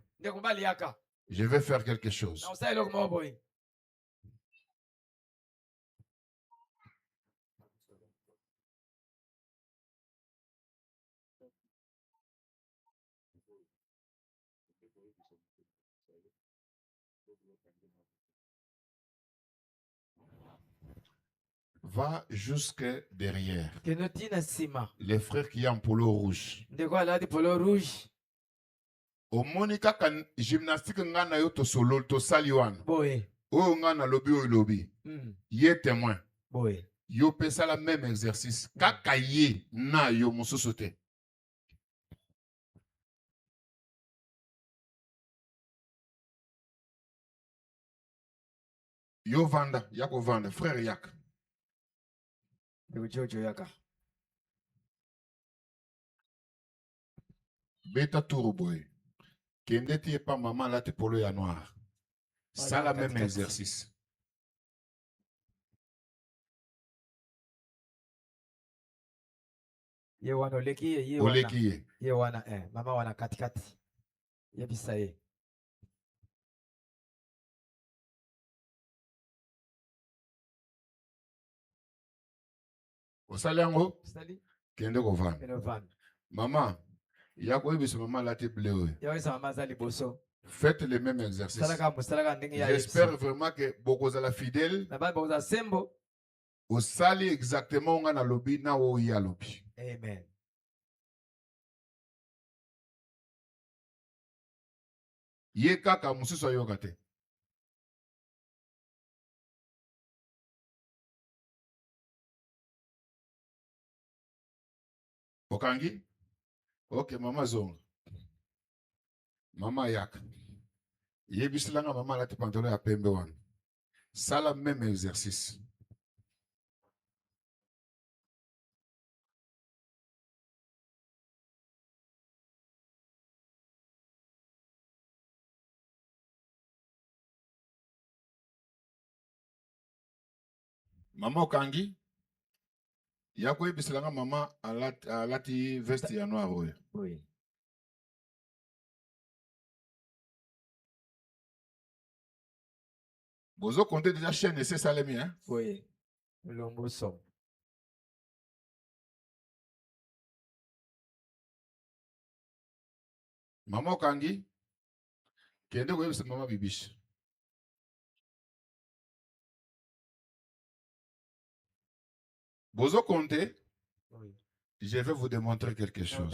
Je vais faire quelque chose. Va jusque derrière. Les frères qui ont un polo rouge. Au Monica kan gymnastique ngana yo to solo to saliwan. O ngana lobi o lobi. Yé témoin. Yo pesa la même exercice. Kaka ye na yo mususote. Yo vanda, yako vanda, frère yak. Beta tour boy. Kende ti pas maman là te polo ya noir. Ça la même exercice. Oleki ye. Mama wana katikati. Yebisa ye. Osali yango? Kende ko van. Maman, yako yebisa maman là te bleu. Faites le même exercice. J'espère vraiment que bokozala fidèle. Osali exactement on a lobby na wo ya lobby. Amen. Ye kaka mususu ayoka te. Okangi? Ok, mama zonga. Mama yak. Ye bisilanga mama la te pantalon ya pembe wan. Sala même exercice. Mama okangi? Yako ye bisilanga mama alati veste ya noir oyo. Oui. Bozo compter déjà chaîne et c'est salemi, hein? Oui. Lombo som. Maman Kangi, kende ko yebisa maman Bibiche. Bozo compter, Oui. je vais vous démontrer quelque chose.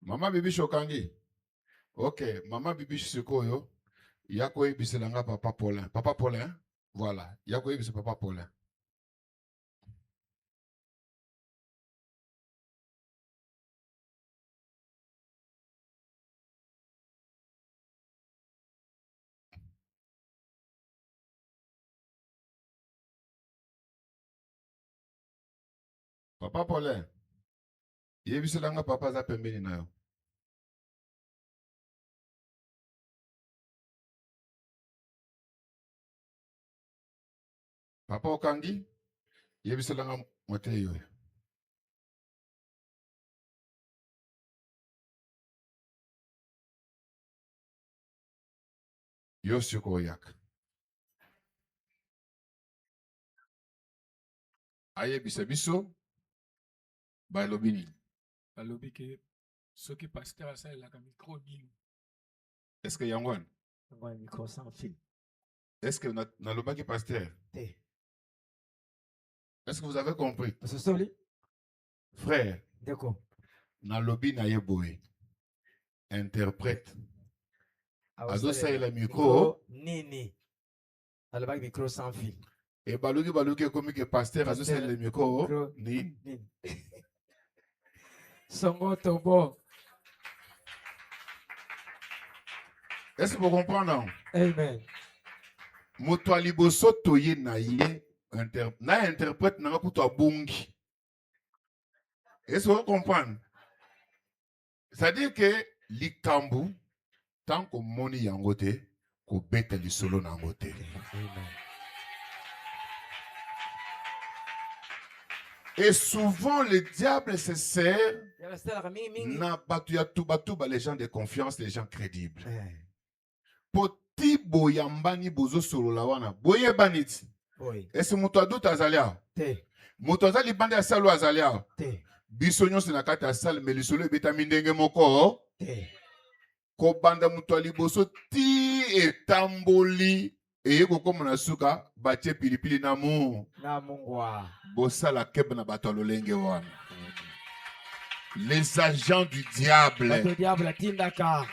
Maman Bibiche Okangi. Ok, maman Bibiche Sikoyo. Yako yebiselanga papa Paulin. Papa Paulin, voilà. Yako yebisa papa Paulin. Papa Paulin. Yebiselanga papa za pembeni na yo. Papa okangi, yebiselanga mote yo. Yo siko yak. Aye biso ba lobini. balobi ke soki pasteur asalelaka micro nini Est-ce que yangwan? Un micro sans fil. Est-ce que na lobaki pasteur? T. Est-ce que vous avez compris? C'est ça, lui? Frère, D'accord. na lobi na yeboé. Interprète. Azo sa le micro. Nini. Alors, le micro sans fil. Et baluki comme que pasteur azo sa le micro. Ni. Songo tobo. Est-ce que vous comprenez? Amen. Moto aliboso toye na ye na interprète na kuto abungi. Est-ce que vous comprenez? C'est-à-dire que likambu tant que moni yangote ko beta li solo nangote. Et souvent le diable se sert na batuya tuba les gens de confiance, les gens crédibles. Poti boyambani bozo solo la wana boye baniti. Est-ce moto adut azalia? Moto azali bande ya salo azalia? Bisonyo na kati ya sale mais lisolo ebeta mindenge moko. Ko banda moto aliboso ti etamboli eye kokoma na suka batie pilipili na mu. Na mungwa. Bosala kebe na bato lolenge wana. Les agents du diable,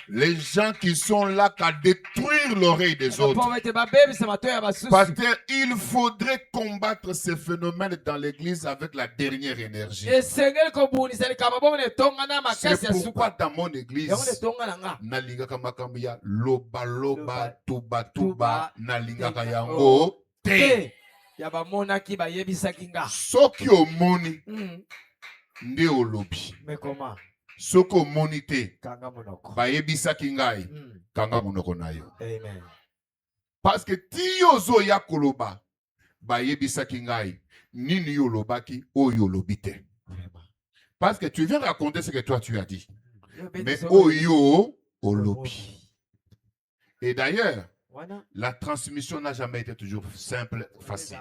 les gens qui sont là qu'à détruire l'oreille des autres. Pasteur, il faudrait combattre ces phénomènes dans l'église avec la dernière énergie. C'est pourquoi dans mon église, nalingaka makambiya loba loba tuba tuba nalingaka yango te. Soki omoni nde olobi. Mais comment? Soko monite. Kanga monoko. Bayebisaki ngai. Kanga monoko na yo. Amen. Parce que ti yozo ya koloba. Bayebisaki ngai. Nini yolobaki o yolobite. Parce que tu viens raconter ce que toi tu as dit. Mais oyo olobi. Et d'ailleurs, la transmission n'a jamais été toujours simple, facile.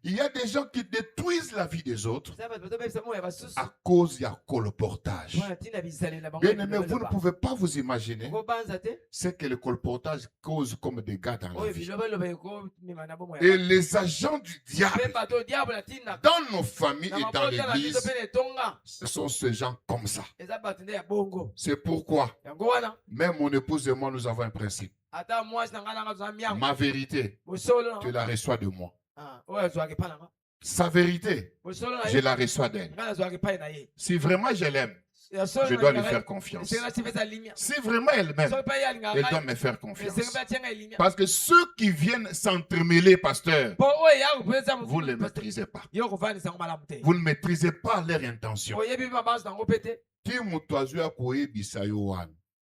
Il y a des gens qui détruisent la vie des autres à cause du colportage. Bien aimé, vous ne pouvez pas vous imaginer ce que le colportage cause comme dégâts dans la vie. Et les agents du diable dans nos familles et dans l'église, ce sont ces gens comme ça. C'est pourquoi, même mon épouse et moi, nous avons un principe. Ma vérité, tu la reçois de moi. Sa vérité, je la reçois d'elle. Si vraiment je l'aime, je dois lui faire confiance. Si vraiment elle m'aime, elle doit me faire confiance. Parce que ceux qui viennent s'entremêler, pasteur, vous ne les maîtrisez pas. Vous ne maîtrisez pas leur intention.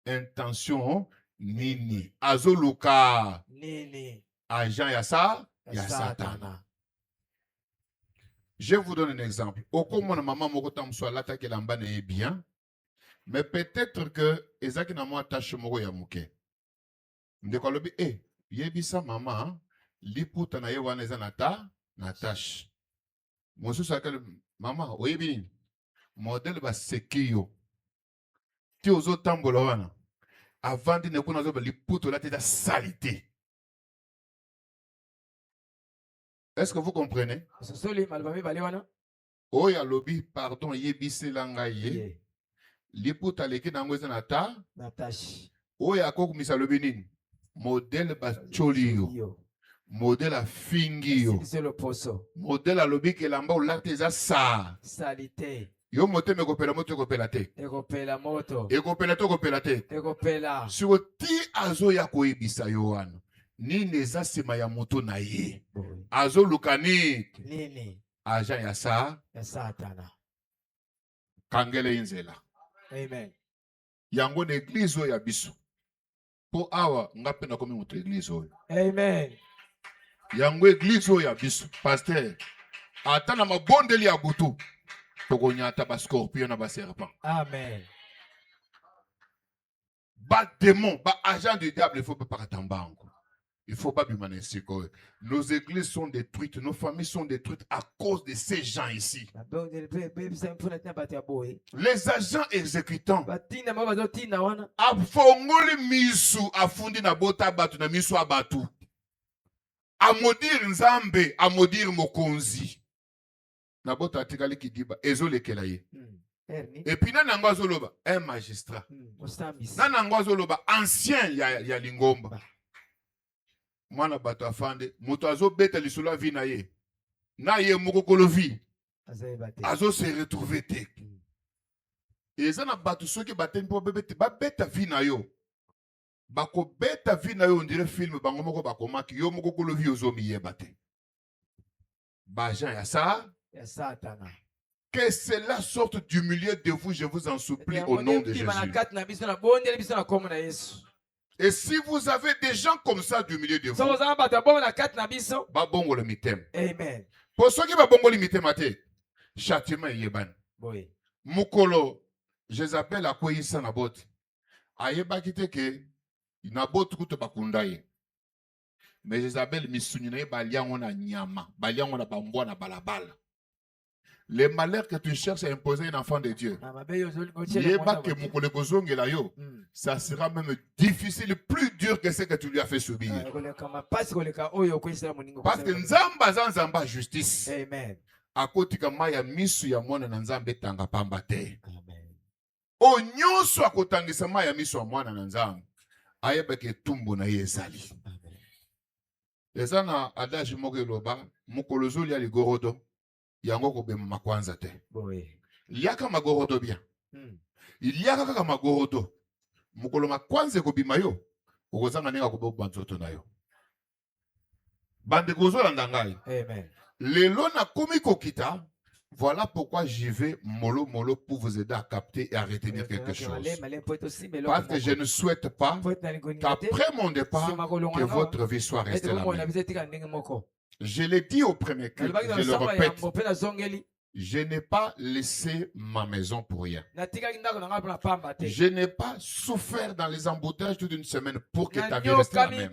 Intention nini. Azoluka. Agent yasa. Yasatana. Je vous donne un exemple. Au comment maman mokotam soit l'attaque l'ambane est bien, mais peut-être que ezaki na mo attache moko ya muke. Ndekolobi yebisa maman liputa na ye wana eza na tâche. Mosu sakale maman oyebi modèle ba sekiyo. Ti ozo tambola wana. Avant de ne pas nous liputa la tête salité. Est-ce que vous comprenez? Oya lobi pardon yebise langa ye. Liputa leki nango eza na tâche. Oya kokumisa lobi nini? Modèle ba cholio. Modèle a fingio. Modèle a lobi ke lamba olate eza sa. Salité. Yo moto me kopela moto kopela te. Ekopela moto. Ekopela to kopela te. Ekopela. Sur ti azo ya koyebisa yo wana. Nini eza sima ya moto na ye. Azo lukani. Nini. Agent ya sa. Ya satana. kangele inzela. Amen. Yango na église oyo ya biso. Po awa ngape na komi mutu église oyo. Amen. Yango église oyo ya biso. Pasteur, ata na mabondeli ya butu. Tokonyata ba scorpion na ba serpent. Amen. Ba démon, ba agent du diable, il faut pas paratambango. Il faut pas bimaner. Nos églises sont détruites, nos familles sont détruites à cause de ces gens ici. Les agents exécutants. Afongoli misu afundi na bota batu na misu abatu. Amodir nzambe, amodir mokonzi. Na bota atikali kidiba, ezo lekelaye. Et puis nanango azoloba, un magistrat. Nanango azoloba, ancien ya lingomba. Mwana bato afande, moto azo beta lisolo la vie na ye. Na ye mokokolo vie. Azo se retrouver te. Et ça na bato soki baten po bebete, ba beta vie na yo. Bako beta vie na yo, on dirait film bango moko bakomaki yo mokokolo vie ozo miye bate. Bajan ya ça. Ya satana. Que cela sorte du milieu de vous, je vous en supplie au nom de Jésus. Et si vous avez des gens comme ça du milieu de vous, babongo le mitem. Amen. Pour ceux qui babongo le mitem ate, châtiment yeban. Mukolo, Jézabel a quoi ça na bot. Ayeba kite ke na bot kuto bakundaye. Mais Jézabel misunine baliango na nyama, baliango na bamboa na balabala. Les malheurs que tu cherches à imposer un enfant de Dieu, ça sera même difficile, plus dur que ce que tu lui as fait subir. Parce que Nzamba Nzamba justice. Amen. À côté de Maya misu ya mwana na Nzambe tanga pamba te. Amen. O nyonso akotangisa Maya misu ya mwana na Nzambe. Ayeba ke tumbo na yezali. Amen. Ezana adage mogeloba mukolozo ya ligorodo. Yango kobema makwanza te. Liaka magorodo bien. Iliaka kaka magorodo. Mukolo makwanza kobima yo. Okozanga nenga kobo nzoto na yo. Bande kozola ndangai. Amen. Lelo na komi kokita. Voilà pourquoi j'y vais mollo pour vous aider à capter et à retenir quelque chose. Parce que je ne souhaite pas qu'après mon départ, que votre vie soit restée la même. Je l'ai dit au premier culte, je le répète, je n'ai pas laissé ma maison pour rien. Je n'ai pas souffert dans les embouteillages toute une semaine pour que ta vie reste la même.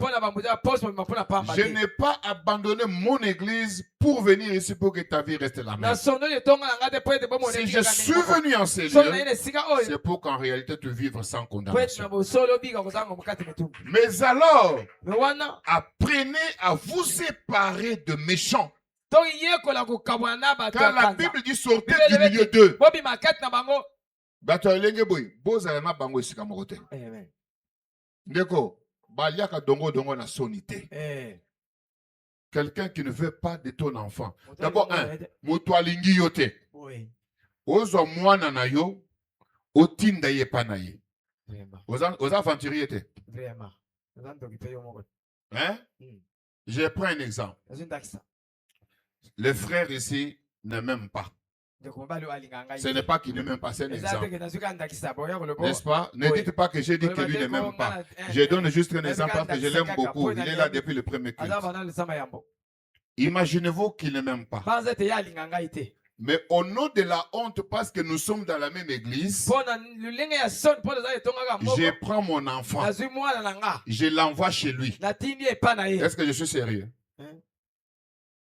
Je n'ai pas abandonné mon église pour venir ici pour que ta vie reste la même. Si je suis venu en ces lieux, c'est pour qu'en réalité tu vives sans condamnation. Mais alors, apprenez à vous séparer de méchants. Car la Bible dit sortez du milieu d'eux. Quelqu'un qui ne veut pas de ton enfant. D'abord, motoalingi yote. Ozo mwana na yo, otinda ye panaye. Oza aventurier te. Hein? Je prends un exemple. Les frères ici ne m'aiment pas. Ce n'est pas qu'il ne m'aime pas, c'est un exemple. N'est-ce pas? Ne dites pas que j'ai dit que lui ne m'aime pas. Je donne juste un exemple parce que je l'aime beaucoup. Il est là depuis le premier culte. Imaginez-vous qu'il ne m'aime pas. Mais au nom de la honte, parce que nous sommes dans la même église, je prends mon enfant. Je l'envoie chez lui. Est-ce que je suis sérieux?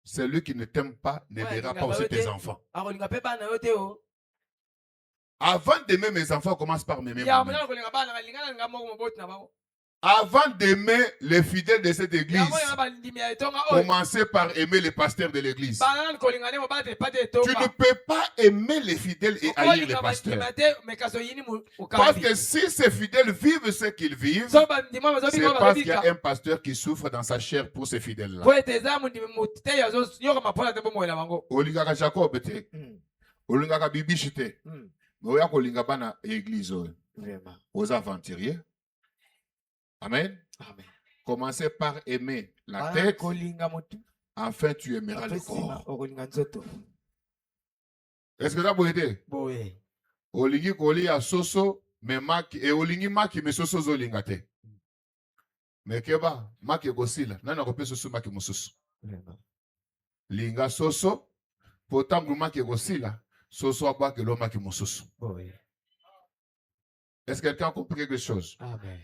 Celui qui ne t'aime pas ne verra pas aussi tes enfants. Avant d'aimer mes enfants, commence par m'aimer moi-même. Avant d'aimer les fidèles de cette église, commencez par aimer les pasteurs de l'église. Tu ne peux pas aimer les fidèles et haïr les pasteurs. Parce que si ces fidèles vivent ce qu'ils vivent, c'est parce qu'il y a un pasteur qui souffre dans sa chair pour ces fidèles-là. Olingaka Jacob te, olingaka Bibishi te, oya kolinga bana église aux aventuriers. Amen. Amen. Commencez par aimer la tête, enfin tu aimeras le corps. Est-ce que ça peut aider? Olingi kolia soso, me maki, e olingi maki, me soso zolinga te. Me keba, maki kosila, nana kope soso maki mosusu. Vraiment. Linga soso, potangu maki kosila, soso abaki lo maki mosusu. Oui. Est-ce que quelqu'un a compris quelque chose? Amen.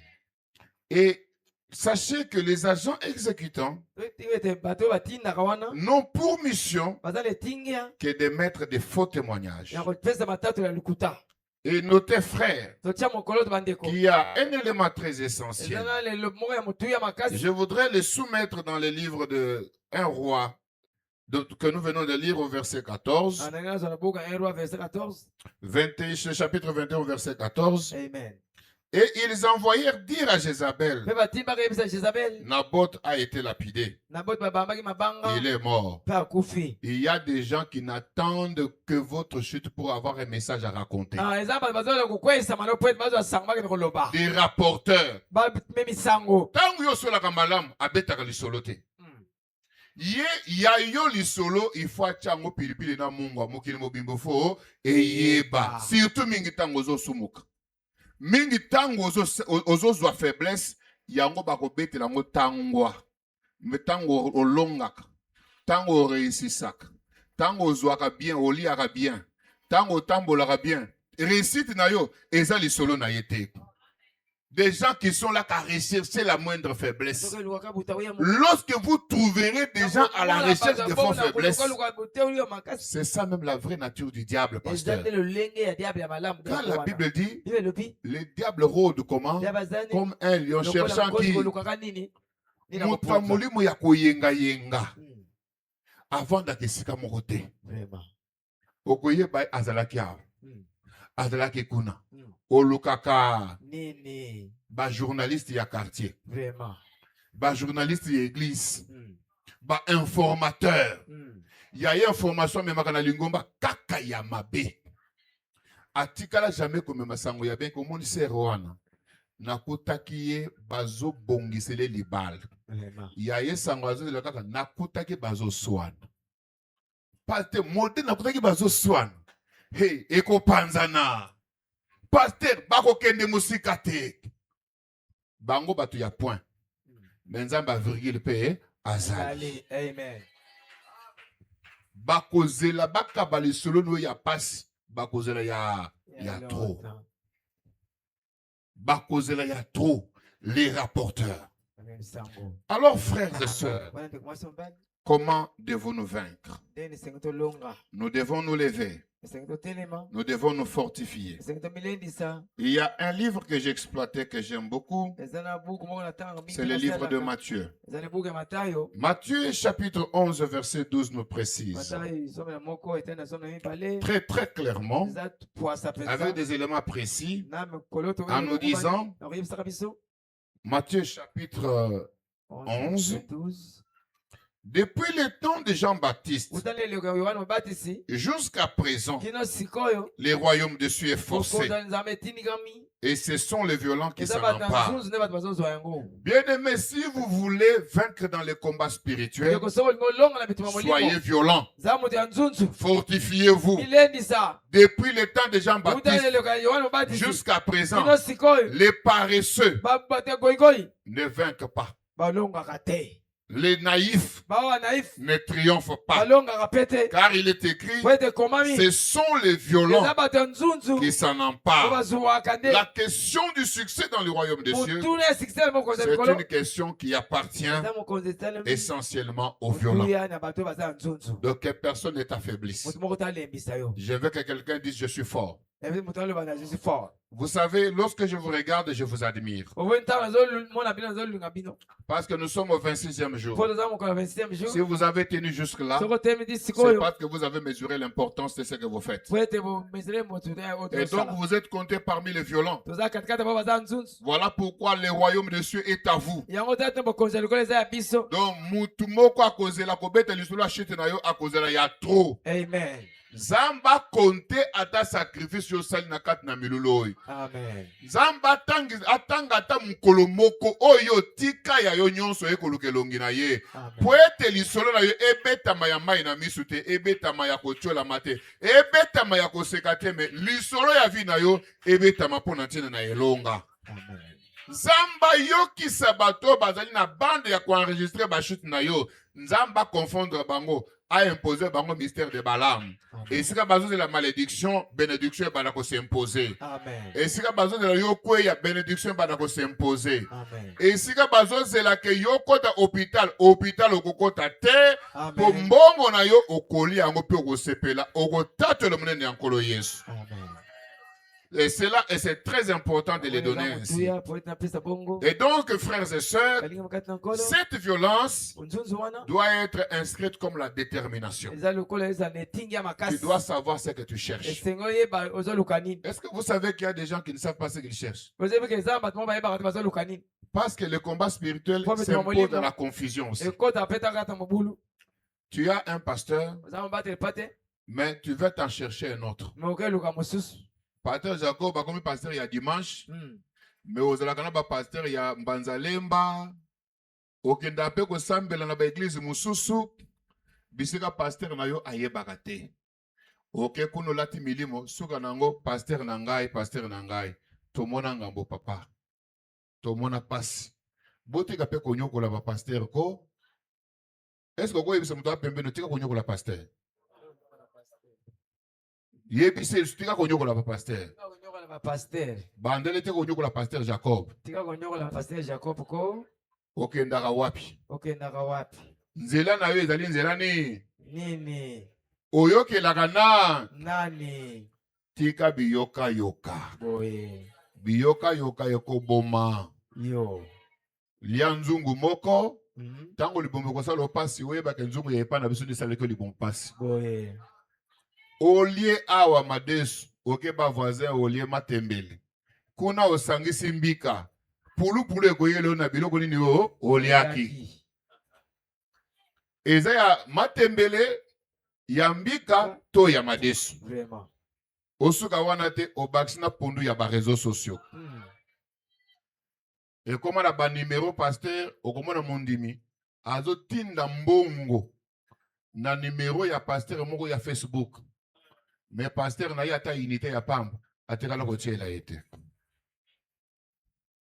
Et sachez que les agents exécutants n'ont pour mission que de mettre des faux témoignages. Et notez, frères, qu'il y a un élément très essentiel. Je voudrais le soumettre dans le livre de 1 roi que nous venons de lire au verset 14. 21, chapitre 21 au verset 14. Amen. Et ils envoyèrent dire à Jézabel, Naboth a été lapidé. Il est mort. Il y a des gens qui n'attendent que votre chute pour avoir un message à raconter. Des rapporteurs. Tango yo sola kamalam abetaka lisolo te. Ye ya yo lisolo il faut chango pilipili na mungu mokili mobimbo fo eyeba. Surtout mingi tango zo sumuka. Mingi tango ozozwa faiblesse yango bakobetela ngo tangwa. Me tango olongaka. Tango réussissaka. Tango ozwaka bien, oliaka bien. Tango tambolaka bien. Réussite na yo eza lisolo na yete. Des gens qui sont là qu'à rechercher la moindre faiblesse. Lorsque vous trouverez des gens à la recherche de vos faiblesses, c'est ça même la vraie nature du diable, pasteur. Quand la Bible dit, le diable rôde comment? Comme un lion cherchant qui avant d'akesika morote. Okoye bay azalaki awa. Azalaki kuna. Olukaka. Ba journaliste ya quartier. Vraiment. Ba journaliste ya église. Ba informateur. Ya information mais makana lingomba kaka ya mabe. Atikala jamais comme masango ya ben comme on sait roana. Nakutaki ye bazo bongisele libal. Vraiment. Ya ye sango azo de kaka nakutaki bazo swan. Paste mode nakutaki bazo swan. Hey, eko panzana. Pasteur, bako kende musika te. Bango batu ya point. Menzamba virgule pe azali. Amen. Bako zela baka bali solo no ya passe. Bako zela ya trop. Bako zela ya trop. Les rapporteurs. Alors frères et sœurs, comment devons-nous vaincre? Nous devons nous lever. Nous devons nous fortifier. Il y a un livre que j'ai exploité, que j'aime beaucoup. C'est le livre de Matthieu. Matthieu chapitre 11 verset 12 nous précise très très clairement, avec des éléments précis, en nous disant, Matthieu chapitre 11, depuis le temps de Jean-Baptiste jusqu'à présent, les royaumes de Dieu est forcé. Et ce sont les violents qui s'en emparent. Bien-aimés, si vous voulez vaincre dans les combats spirituels, soyez violents. Fortifiez-vous. Depuis le temps de Jean-Baptiste jusqu'à présent, les paresseux ne vainquent pas. Les naïfs ne triomphent pas. Car il est écrit, ce sont les violents qui s'en emparent. La question du succès dans le royaume des cieux, c'est une question qui appartient essentiellement aux violents. Donc personne n'est affaibli. Je veux que quelqu'un dise je suis fort. Vous savez, lorsque je vous regarde, je vous admire. Parce que nous sommes au 26e jour. Si vous avez tenu jusque-là, c'est parce que vous avez mesuré l'importance de ce que vous faites. Et donc vous êtes compté parmi les violents. Voilà pourquoi le royaume de Dieu est à vous. Donc, mutumoko a causé la kobete lisula chite na yo a causé la ya trop. Amen. Zamba konte ata sacrifice yo sali na kati na milulu oyo. Amen. Zamba atanga ata mukolo moko oyo tika ya yo nyonso ekoluka elongi na ye. Amen. Po ete lisolo na yo ebetama ya mai na misu te, ebetama ya kotiola te, ebetama ya koseka te, me lisolo ya vi na yo ebetama mpo na ntina na elonga. Amen. Nzamba yokisa bato bazali na bande ya koenregistre bashute na yo. Nzamba confondre bango a imposé bango mystère de Balaam. Et si ka bazo de la malédiction, bénédiction bana ko s'imposer. Amen. Et si ka bazo de la yokwe ya bénédiction bana ko s'imposer. Amen. Et si ka bazo de la ke yokota hôpital okokota te, po Amen. mbongo na yo okoli yango pe okosepela, okotatela munene yankolo Yesu. Amen. Et c'est très important de les donner ainsi. Et donc, frères et sœurs, cette violence doit être inscrite comme la détermination. Tu dois savoir ce que tu cherches. Est-ce que vous savez qu'il y a des gens qui ne savent pas ce qu'ils cherchent? Parce que le combat spirituel s'impose dans la confusion aussi. Tu as un pasteur, mais tu veux t'en chercher un autre. Pasteur Jacob, comme pasteur il y a dimanche, mais aux alakana ba pasteur il y a Mbanzalemba, okenda pe ko sambela na ba église mususu, bisika pasteur na yo ayebaka te. Ok kuno lati milimo suka nango pasteur na ngai, tomona ngambo papa. Tomona passe. Botika pe konyokola ba pasteur ko. Est-ce que ko yebisa muto pembe no tika konyokola pasteur? Yebise tika konyokola pasteur. Bandele te konyokola pasteur Jacob. Tika konyokola pasteur Jacob ko. Okendaka wapi? Okendaka wapi? Nzela na yo ezali nzela nini? Oyokelaka na nani? Tika biyoka yoka. Boye. Biyoka yoka yoko boma. Yo. Lia nzungu moko. Tango libombe kosala opasi oyeba ke nzungu yepa na biso ndisaleke libombe pasi. Boye. Olie awa madesu, okeba voisin olie matembele. Kuna osangisi mbika, pulu ekoyele na biloko nini o oliaki. Eza ya matembele, ya mbika, to ya madesu. Vraiment. Osuka wana te, obaksina pondu ya ba réseaux sociaux. Et comment la ba numéro pasteur, okomona mondimi, azo tinda mbongo, na numéro ya pasteur moko ya Facebook. Mais pasteur na yata unité ya pamba atekala ko tiela ete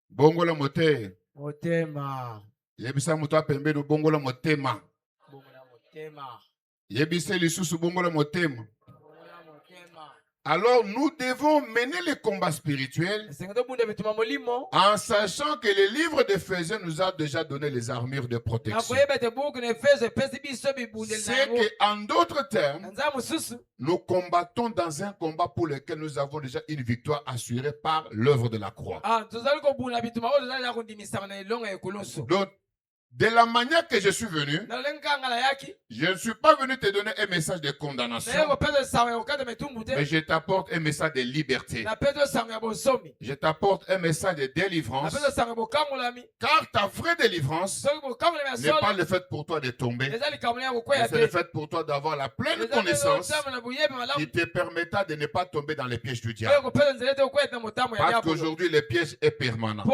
bongola motema yebisa muto apembe do bongola motema yebisa lisusu bongola motema. Alors nous devons mener le combat spirituel en sachant que le livre d'Éphésiens nous a déjà donné les armures de protection. C'est qu'en d'autres termes, nous combattons dans un combat pour lequel nous avons déjà une victoire assurée par l'œuvre de la croix. Donc, de la manière que je suis venu, je ne suis pas venu te donner un message de condamnation, mais je t'apporte un message de liberté. Je t'apporte un message de délivrance, car ta vraie délivrance n'est pas le fait pour toi de tomber, mais c'est le fait pour toi d'avoir la pleine connaissance qui te permettra de ne pas tomber dans les pièges du diable. Parce qu'aujourd'hui, le piège est permanent.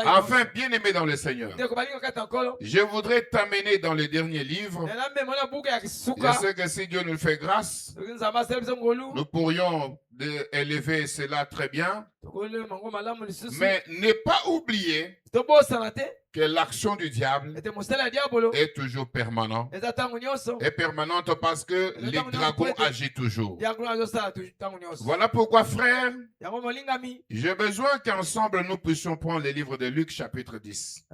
Enfin, bien aimé dans le Seigneur, je voudrais t'amener dans le dernier livre. Je sais que si Dieu nous fait grâce, nous pourrions élever cela très bien. Mais ne pas oublier que l'action du diable est toujours permanente. Et permanente parce que les dragons agissent toujours. Voilà pourquoi, frère, j'ai besoin qu'ensemble nous puissions prendre le livre de Luc chapitre 10.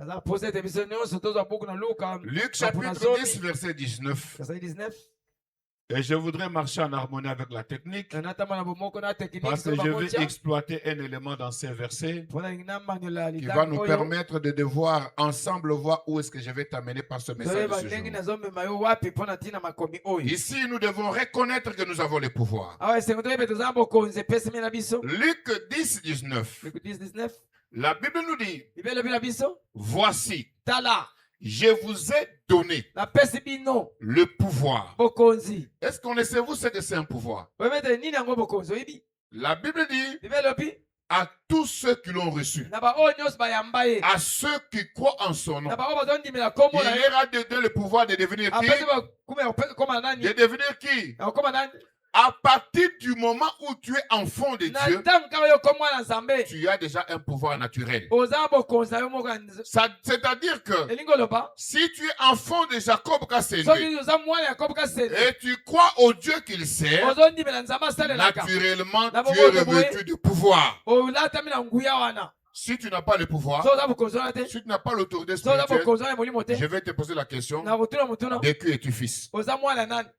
Luc chapitre 10 verset 19. Et je voudrais marcher en harmonie avec la technique parce que je vais exploiter un élément dans ces versets qui va nous permettre de devoir ensemble voir où est-ce que je vais t'amener par ce message de ce jour. Ici, nous devons reconnaître que nous avons le pouvoir. Luc 10, 19. La Bible nous dit, voici, Je vous ai donné napesi bino le pouvoir. bokonzi. Est-ce qu'on connaissez-vous ce que c'est un pouvoir? Oyebete nini yango bokonzi oyebi? La Bible dit Bible elobi à tous ceux qui l'ont reçu, na baoyo nyonso bayamba ye, à ceux qui croient en son nom, na baoyo bazondimela kombo il na ye, leur a donné le pouvoir de devenir qui? apesi bakume okoma nani? De devenir qui? Okoma nani? À partir du moment où tu es enfant de Na Dieu, ntango kaka yo komwa na Nzambe, tu as déjà un pouvoir naturel. oza bokonzi na yo moko ya C'est-à-dire que elingi oloba si tu es enfant de Jacob Kassende soki oza mwana ya Yakobo kasende et tu crois au Dieu qu'il sert, ozondimela Nzambe asalelaka naturellement Na tu es bomoto boye. revêtu du pouvoir. olatami na nguya wana. Si tu n'as pas le pouvoir, So oza bokonzi wana te, si tu n'as pas l'autorité so oza spirituelle, bokonzi wana ya molimo te, je vais te poser la question, na kotuna motuna de qui es-tu fils? oza mwana nani?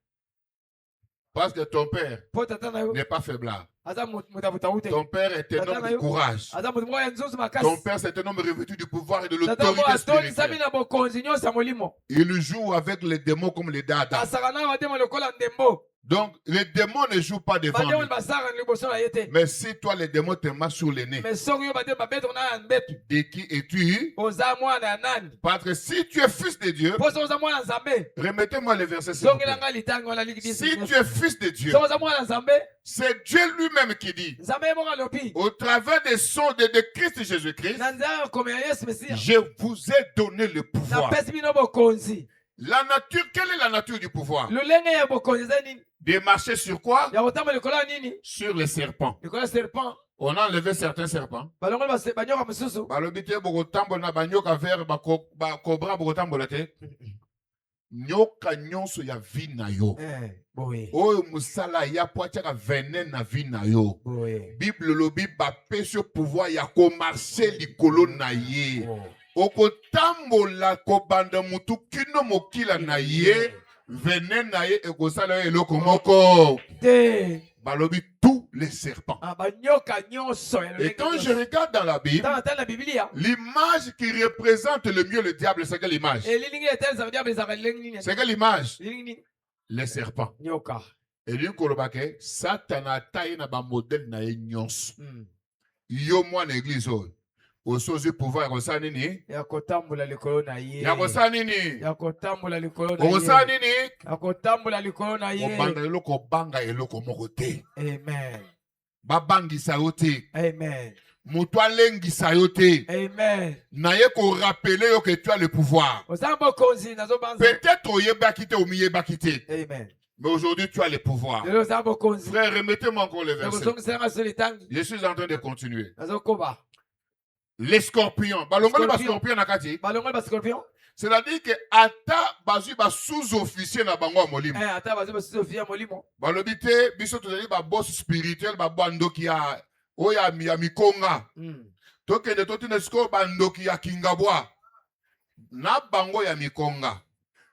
Parce que ton père Po tata na yo n'est pas faiblard. aza motabutabu te, Ton père est un homme de courage. aza moto moko ya nzuzu Ton makasi. père, c'est un homme revêtu du pouvoir et de Tata moko l'autorité atonisami spirituelle. na bokonzi nyonso ya molimo, Il joue avec les démons comme les dada. asaka na bademo lokola ndembo. Donc, les démons ne jouent pas devant Bademo lui. basaka na liboso na ye te, Mais si toi, les démons te marchent sur les nez, mais soki yo bademo babeto na ya mbetu, de qui es-tu? oza mwana ya nani? Parce que si tu es fils de Dieu, Po soki oza mwana ya Nzambe, remettez-moi le verset s'il vous zongela plaît. ngai litango wana liki Si disi. tu es fils de Dieu, Soki oza mwana ya Nzambe, c'est Dieu lui-même qui dit, Nzambe ye moko alobi au travers des sons de Christ Jésus-Christ, na nzela komela Yesu Mesia, je vous ai donné le pouvoir. napesi bino bokonzi. La nature, quelle est la nature du pouvoir? Lolenge ya bokonzi eza nini? De marcher sur quoi? Ya kotambola likolo ya nini? Sur les serpents. Likolo ya serpent. On a enlevé certains serpents. Balongoli banyoka mosusu. Balobi te bokotambola na banyoka vert bakobra bokotambola te. Nyoka nyonso ya vi na yo. Boye. Oyo musala ya po atiaka venin na vi na yo. Boye. Bible lobi bapesi yo pouvoir ya komarche likolo na ye. Okotambola kobanda mutu kino mokila na ye. Venin na ye ekosala yo eloko moko. Te. Balobi tous les serpents. Banyoka nyonso. Et quand je regarde dans la Bible, dans la Biblia, l'image qui représente le mieux le diable, c'est quelle image? C'est quelle image? Les serpents. Nyoka. Et lui, kolobake, Satan a taillé na ba modèle na ye nyonso. Yo moi l'église osozi pouvoir kosa nini? Ya kotambola likolo na ye. Ya kosa nini? Ya kotambola likolo na ye. Kosa nini? Ya kotambola likolo na ye. Obanda eloko banga eloko moko te. Amen. Babangisa yo te. Amen. Moto alengisa yo te. Amen. Na ye ko rappeler yo que tu as le pouvoir. Peut-être oyebaki te omiyebaki te. Amen. Mais aujourd'hui, tu as le pouvoir. Frère, remettez-moi encore le verset. Je suis en train de continuer. Les scorpions. C'est-à-dire que ata bazui ba sous-officier na bango molimo. Balobi te biso tozali ba boss spirituel ba bandoki ya oya mikonga. Tokende totina siko bandoki ya kingabwa. Na bango ya mikonga.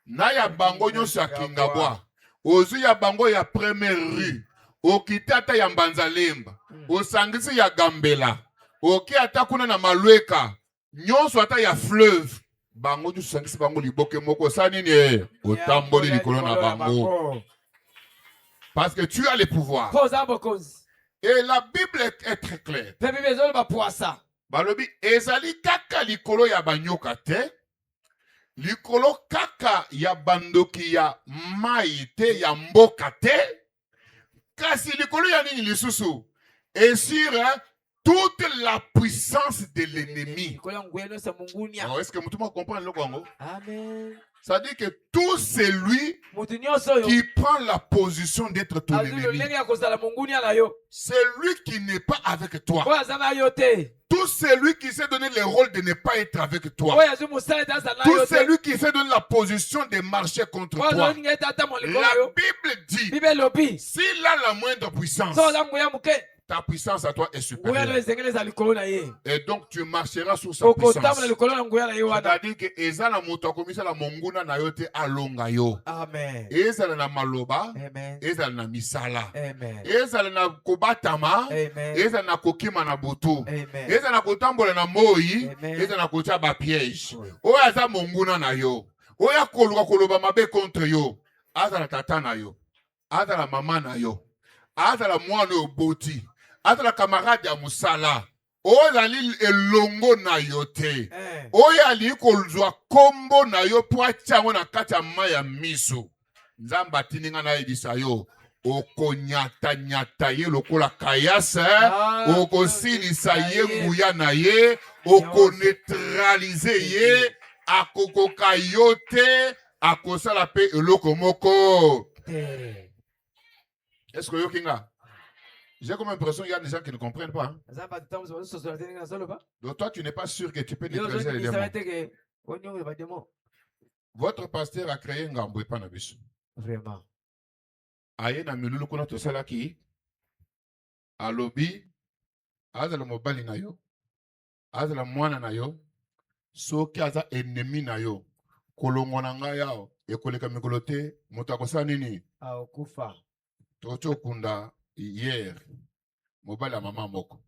Na ya bango nyonso ya kingabwa. Ozu ya bango ya première rue. Okitata ya Mbanzalemba. Osangisi ya Gambela. Oki ata kuna na Malweka. Nyonso ata ya fleuve. Bango tu sangisi bango liboke moko sa nini otamboli likolo na bango. Parce que tu as le pouvoir. Et la Bible est très claire. Balobi ezali kaka likolo ya banyoka te. Likolo kaka ya bandoki ya mai te ya mboka te. Kasi likolo ya nini lisusu. Et sur toute la puissance de l'ennemi. Alors, est-ce que tout le monde comprend le Congo? Amen. Ça dit que tout celui qui prend la position d'être ton ennemi, c'est lui qui n'est pas avec toi. Tout celui qui s'est donné le rôle de ne pas être avec toi. Tout celui qui s'est donné la position de marcher contre toi. La Bible dit, s'il a la moindre puissance, ta puissance à toi est supérieure. Et donc tu marcheras sous sa puissance. C'est-à-dire que ezala moto akomisa la monguna na yote alonga yo. Amen. Ezala na maloba, ezala na misala. Ezala na kobatama, ezala na kokima na butu. Ezala na kotambola na moi, ezala na kotia ba piège. Oya aza monguna na yo. Oya koluka koloba mabe contre yo. Azala tata na yo. Azala mama na yo. Azala mwana yo boti. Azala camarade ya musala. ozali elongo na yo te. Eh. Oyo ali kozwa kombo na yo po atiango na kati ya mai ya miso. Nzambe atindi nga nayebisa yo okonyata ye lokola kayasa, okosilisa ye nguya na ye, okoneutralize ye, akokoka yo te, akosala pe eloko moko. Est-ce que yokinga? J'ai comme l'impression qu'il y a des gens qui ne comprennent pas. Hein? Donc toi, tu n'es pas sûr que tu peux neutraliser les démons. Votre pasteur a créé un gamboué panabus. Vraiment. Aye na milulu kuna tosala ki alobi azala mobali na yo azala mwana na yo soki aza ennemi na yo kolongo na ngai yao ekoleka mikolo te moto akosala nini akufa tokunda hier mobali ya mama moko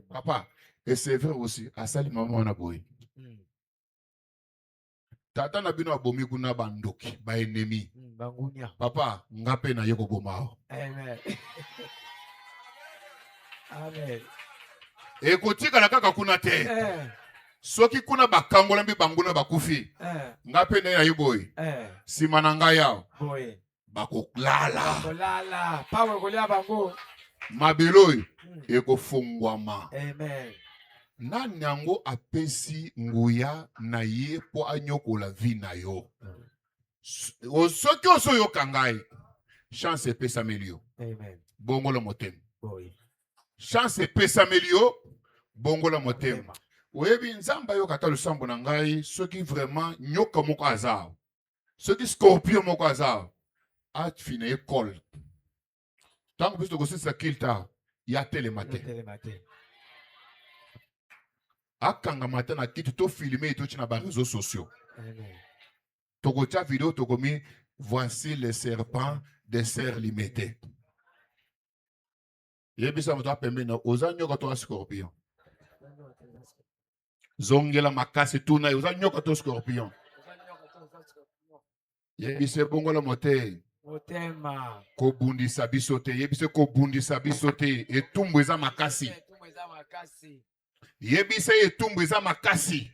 papa et c'est vrai aussi asali mama wana boye tata na bino abomi kuna bandoki ba ennemi bangunya papa ngape na yeko bomao. Amen. Amen. Ekotika na kaka kuna te. Soki kuna bakangola mbi banguna bakufi. Ngape na yiboy. Sima na ngai yao. Boy. Bakolala. Kolala. Pawe kolia bango. Mabeloy ekofungwama. Amen. Nani yango apesi nguya na ye po anyokola vi na yo. Soki osoyo kangai chance pesa melio. Amen. Bongola motem. Boy. Chance pesa melio bongola motem. Oyebi nzamba yo kata lusambo na ngai soki vraiment nyoka moko azao. Soki scorpion moko azao. At fine école. Tant que tu sa kilta ya télématé. Akanga matin na kiti to filmer to china ba réseaux sociaux. Amen. Tokocha vidéo tokomi voici les serpents des serres limitées. Yebisa moto pembe na ozanyo ka to scorpion. Zongela makasi tuna ozanyo ka to scorpion. Yebisa bongola mote. Motema. Kobundisa bisote yebisa kobundisa bisote etumbu eza makasi. Yebisa etumbu eza makasi.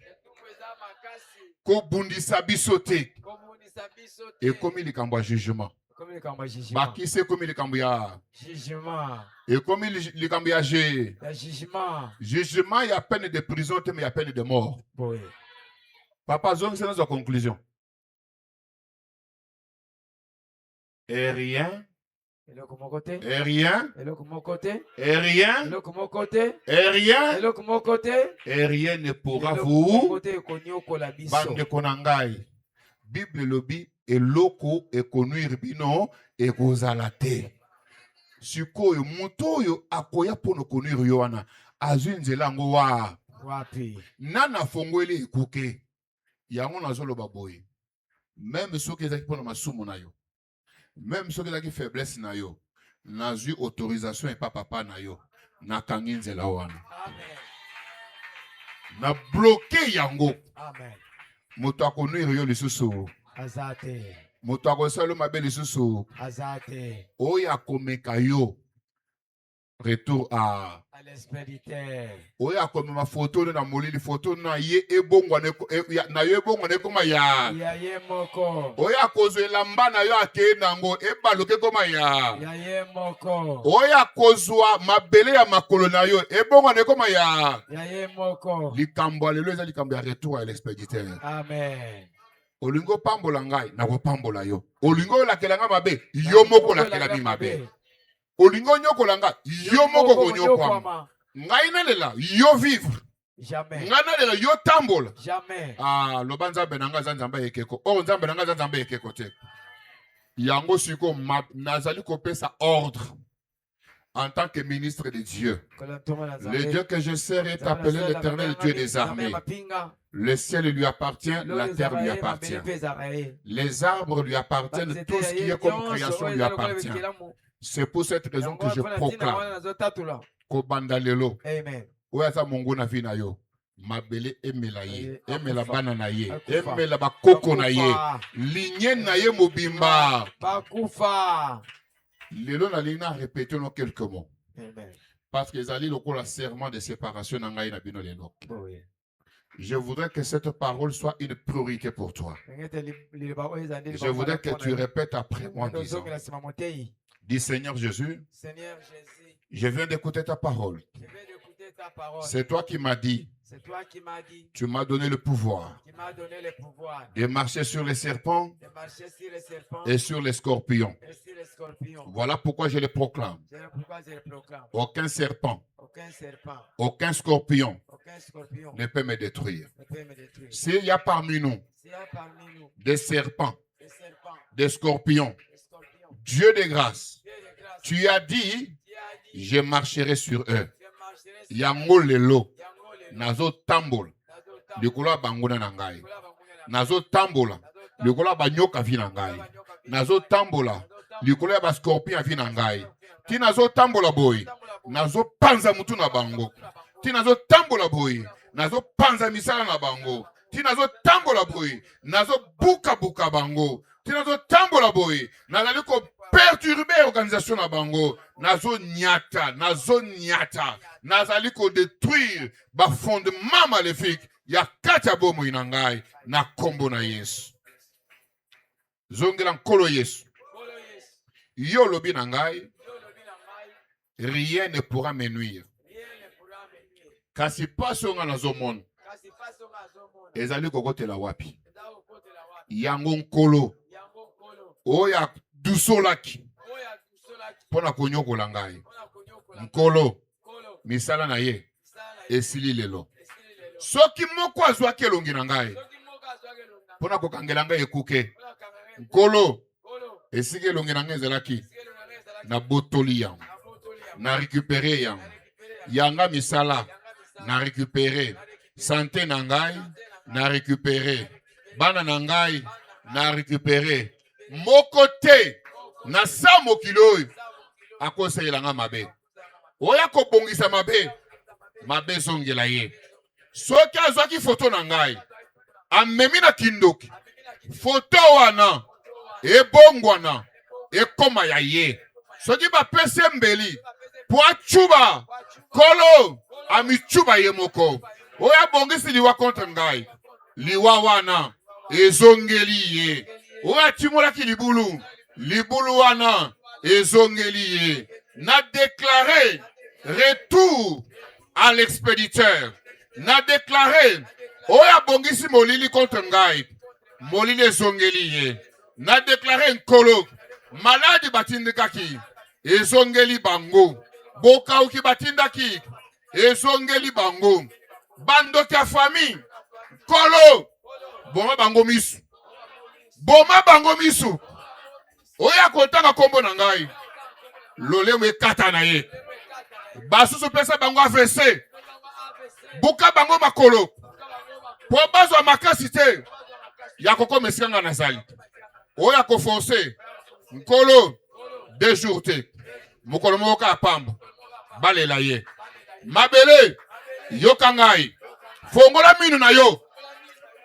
Kobundisa bisote. Ekomi likambo ya jugement. Bakise komi likambo ya jugement. Ekomi likambo ya jugement. Jugement ya peine de prison te mais ya peine de mort. Oui. Papa Zong c'est notre conclusion. Et rien. Et rien. Et rien. Et rien. Et rien ne pourra vous. Bande konangai. Bible lobi eloko ekonuire bino ekozala te. Sikoyo mutoyo akoya pono konuire yo wana azwi nzela ngo wa wapi nana fongweli ekuke yango nazoloba boye même soki ezaki pono masumu na yo même soki ezaki faiblesse na yo nazwi autorisation et papa na yo nakangi nzela wana. Amen. Na bloqué yango. Amen. Moto akonuire yo lisusu azate. Moto akosalo mabe lisusu azate. Oya komeka yo retour à l'espérité. Oya komema photo na molili photo na ye ebongwa na yo ebongwa ne koma ya ye moko. Oya kozwe lamba na yo ake nango ebaloke koma ya ye moko. Oya kozwa mabele ya makolo na yo ebongwa ne koma ya ye moko. Likambo lelo eza likambo ya retour à l'expéditeur. Amen. Olingo pambola ngai na ko pambola yo. Olingo lakela nga mabe yo moko lakela bi mabe. Olingo nyokola nga yo moko konyokwama. Ngai nalela yo vivre. Jamais. Ngai nalela yo tambola. Jamais. Ah, lo banzambe nanga nzamba ekeko. Oh, nzambe nanga nzamba ekeko te. Yango siko nazali kopesa ordre en tant que ministre de Dieu. Le Dieu que je sers est appelé l'Éternel Dieu des armées. Le ciel lui appartient, la terre lui appartient. Les arbres lui appartiennent, tout ce qui est comme création lui appartient. C'est pour cette raison que je proclame. Kobandalelo. Amen. Ouasa mongo na vina yo. Mabele emela ye. Emela bana na ye. Emela bakoko na ye. Lignée na ye mobimba. Bakufa. Lelo na lina répétons quelques mots. Amen. Parce que Zali le serment de séparation na ngai na bino lelo. Oui. Je voudrais que cette parole soit une priorité pour toi. Je voudrais que tu répètes après moi en disant, dis Seigneur Jésus, Seigneur Jésus, je viens d'écouter ta parole. je viens d'écouter ta parole. C'est toi qui m'as dit, C'est toi qui m'as dit, tu m'as donné le pouvoir qui m'as donné le pouvoir de marcher sur les serpents de marcher sur les serpents et sur les scorpions. et sur les scorpions. Voilà pourquoi je le proclame. C'est pourquoi je le proclame. Aucun serpent, Aucun serpent, aucun scorpion aucun scorpion ne peut me détruire. ne peut me détruire. S'il y a parmi nous S'il y a parmi nous des serpents, des serpents, des scorpions, des scorpions, Dieu de grâce, Dieu de grâce, tu as dit, qui a dit, je marcherai sur eux. je marcherai sur Yango lelo, Yango le nazo tambola, Nazo Tam- likolo banguna na ngai. Kula Banguna na- Nazo tambola, likolo banyoka vi na ngai. Nazo tambola, likolo ya ba scorpion vi na ngai. Ti nazo tambola boy, nazo panza mutu na bango. Ti nazo tambola boy, nazo panza misala na bango. Ti nazo tambola boy, nazo buka buka bango. Ti nazo tambola boy, nazali ko perturber organisation na bango. Nazo nyata, nazali ko détruire ba fondement maléfique ya kata bomo inangai na kombo na Yesu. Zongela nkolo Yesu. Kolo Yesu, Yo lobi na ngai, yo lobi na ngai, rien ne pourra me nuire. rien ne pourra me nuire. Kasi paso nga nazomona Kasi paso nga azomona, ezali kokotela wapi? eza kokotela wapi? Yango nkolo Yango nkolo, oyo adusolaki oyo atusolaki, mpona konyokola ngai. mpona konyokola Nkolo nkolo, misala na ye misala na ye, esili lelo. esili lelo. Soki moko azwaki elongi na ngai Soki moko azwaki elongi na mpona kokangela ngai ekuke, mpona kokanga ye, nkolo nkolo, esiki elongi na ngai ezalaki esili elongi na ye ezalaki na botoli yango, na botoli yango, na récupere yango, na récupere yango, yanga misala yanga misala, na récupere, santé na ngai na récupere, bana na ngai na récupere. Moko te na sa mokili oyo akosalela nga mabe. Oya kobongisa mabe, mabe ezongela ye. Soki azwaki foto na ngai amemi na kindoki, foto wana ebongwana ekoma ya ye. Soki bapesi mbeli po achuba kolo amichuba ye moko, oyo abongisi liwa contre ngai, liwa wana ezongeli ye. Oyo atimolaki libulu, libulu wana ezongeli ye. Na déclaré retour à l'expéditeur. Na déclaré oyo abongisi molili contre ngai, molili ezongeli ye. Na déclaré nkolo maladi batindikaki ezongeli bango, bokauki batindaki ezongeli bango, bandoki ya famille nkolo boma bango misu, boma bango misu. Oyo akotanga kombo na ngai lolemo ekata na ye, basusu pesa bango AVC, buka bango makolo po bazwa makasi te ya kokoma esika nga nazali. Oyo akoforce nkolo 2 jours te, mokolo moko kaka pamba balela ye. Mabele yoka ngai, fongola minu na yo,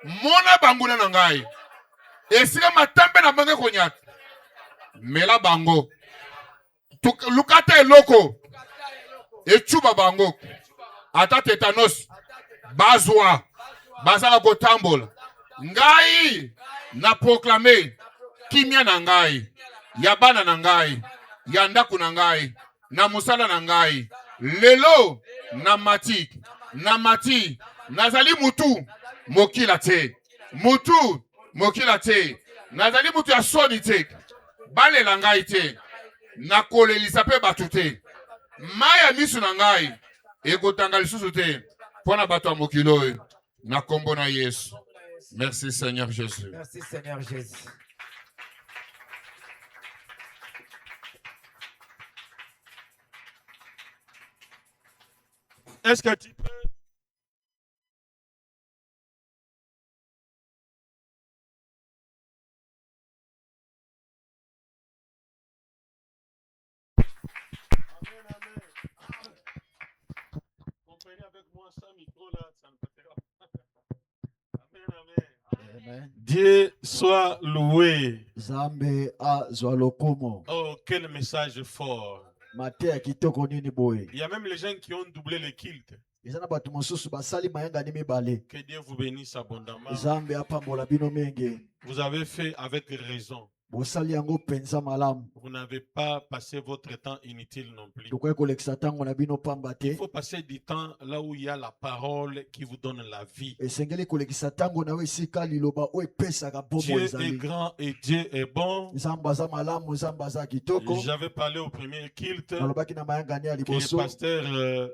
mona banguna na ngai, esika matambe na bange konyata, mela bango, lukata eloko echuba bango, ata tetanos bazwa bazala kotambola. Ngai na proclame kimia na ngai, ya bana na ngai, ya ndako na ngai, na musala na ngai. Lelo na mati nazali mutu mokila te, mutu mokila te, nazali mutu ya soni te, balela ngai te, nakolelisa pe batu te. Maya misu na ngai ekotanga lisusu te mpona bato ya mokili oyo, na kombo na Yesu. Merci Seigneur Jésus. Merci Seigneur Jésus. Est-ce que tu peux... Amen, amen. Comprenez avec moi ça, micro là, ça ne peut pas. Amen, amen. Dieu soit loué. Zambe azwa lokumu. Oh, quel message fort. Mate ya kitoko nini boye. Il y a même les gens qui ont doublé les kilts. Eza na bato mosusu basali mayanga ni mibale. Que Dieu vous bénisse abondamment. Nzambe apambola bino mingi. Vous avez fait avec raison. Bosali yango penza malamu. Vous n'avez pas passé votre temps inutile non plus. Tokoki kolekisa ntango na bino pamba Il te. faut passer du temps là où il y a la parole qui vous donne la vie. Esengeli kolekisa ntango na we esika liloba oyo epesaka bomoi Dieu est ezali. grand et Dieu est bon. Nzambe aza malamu, Nzambe aza kitoko. J'avais parlé au premier culte Nalobaki na mayanga ni ya que le liboso. pasteur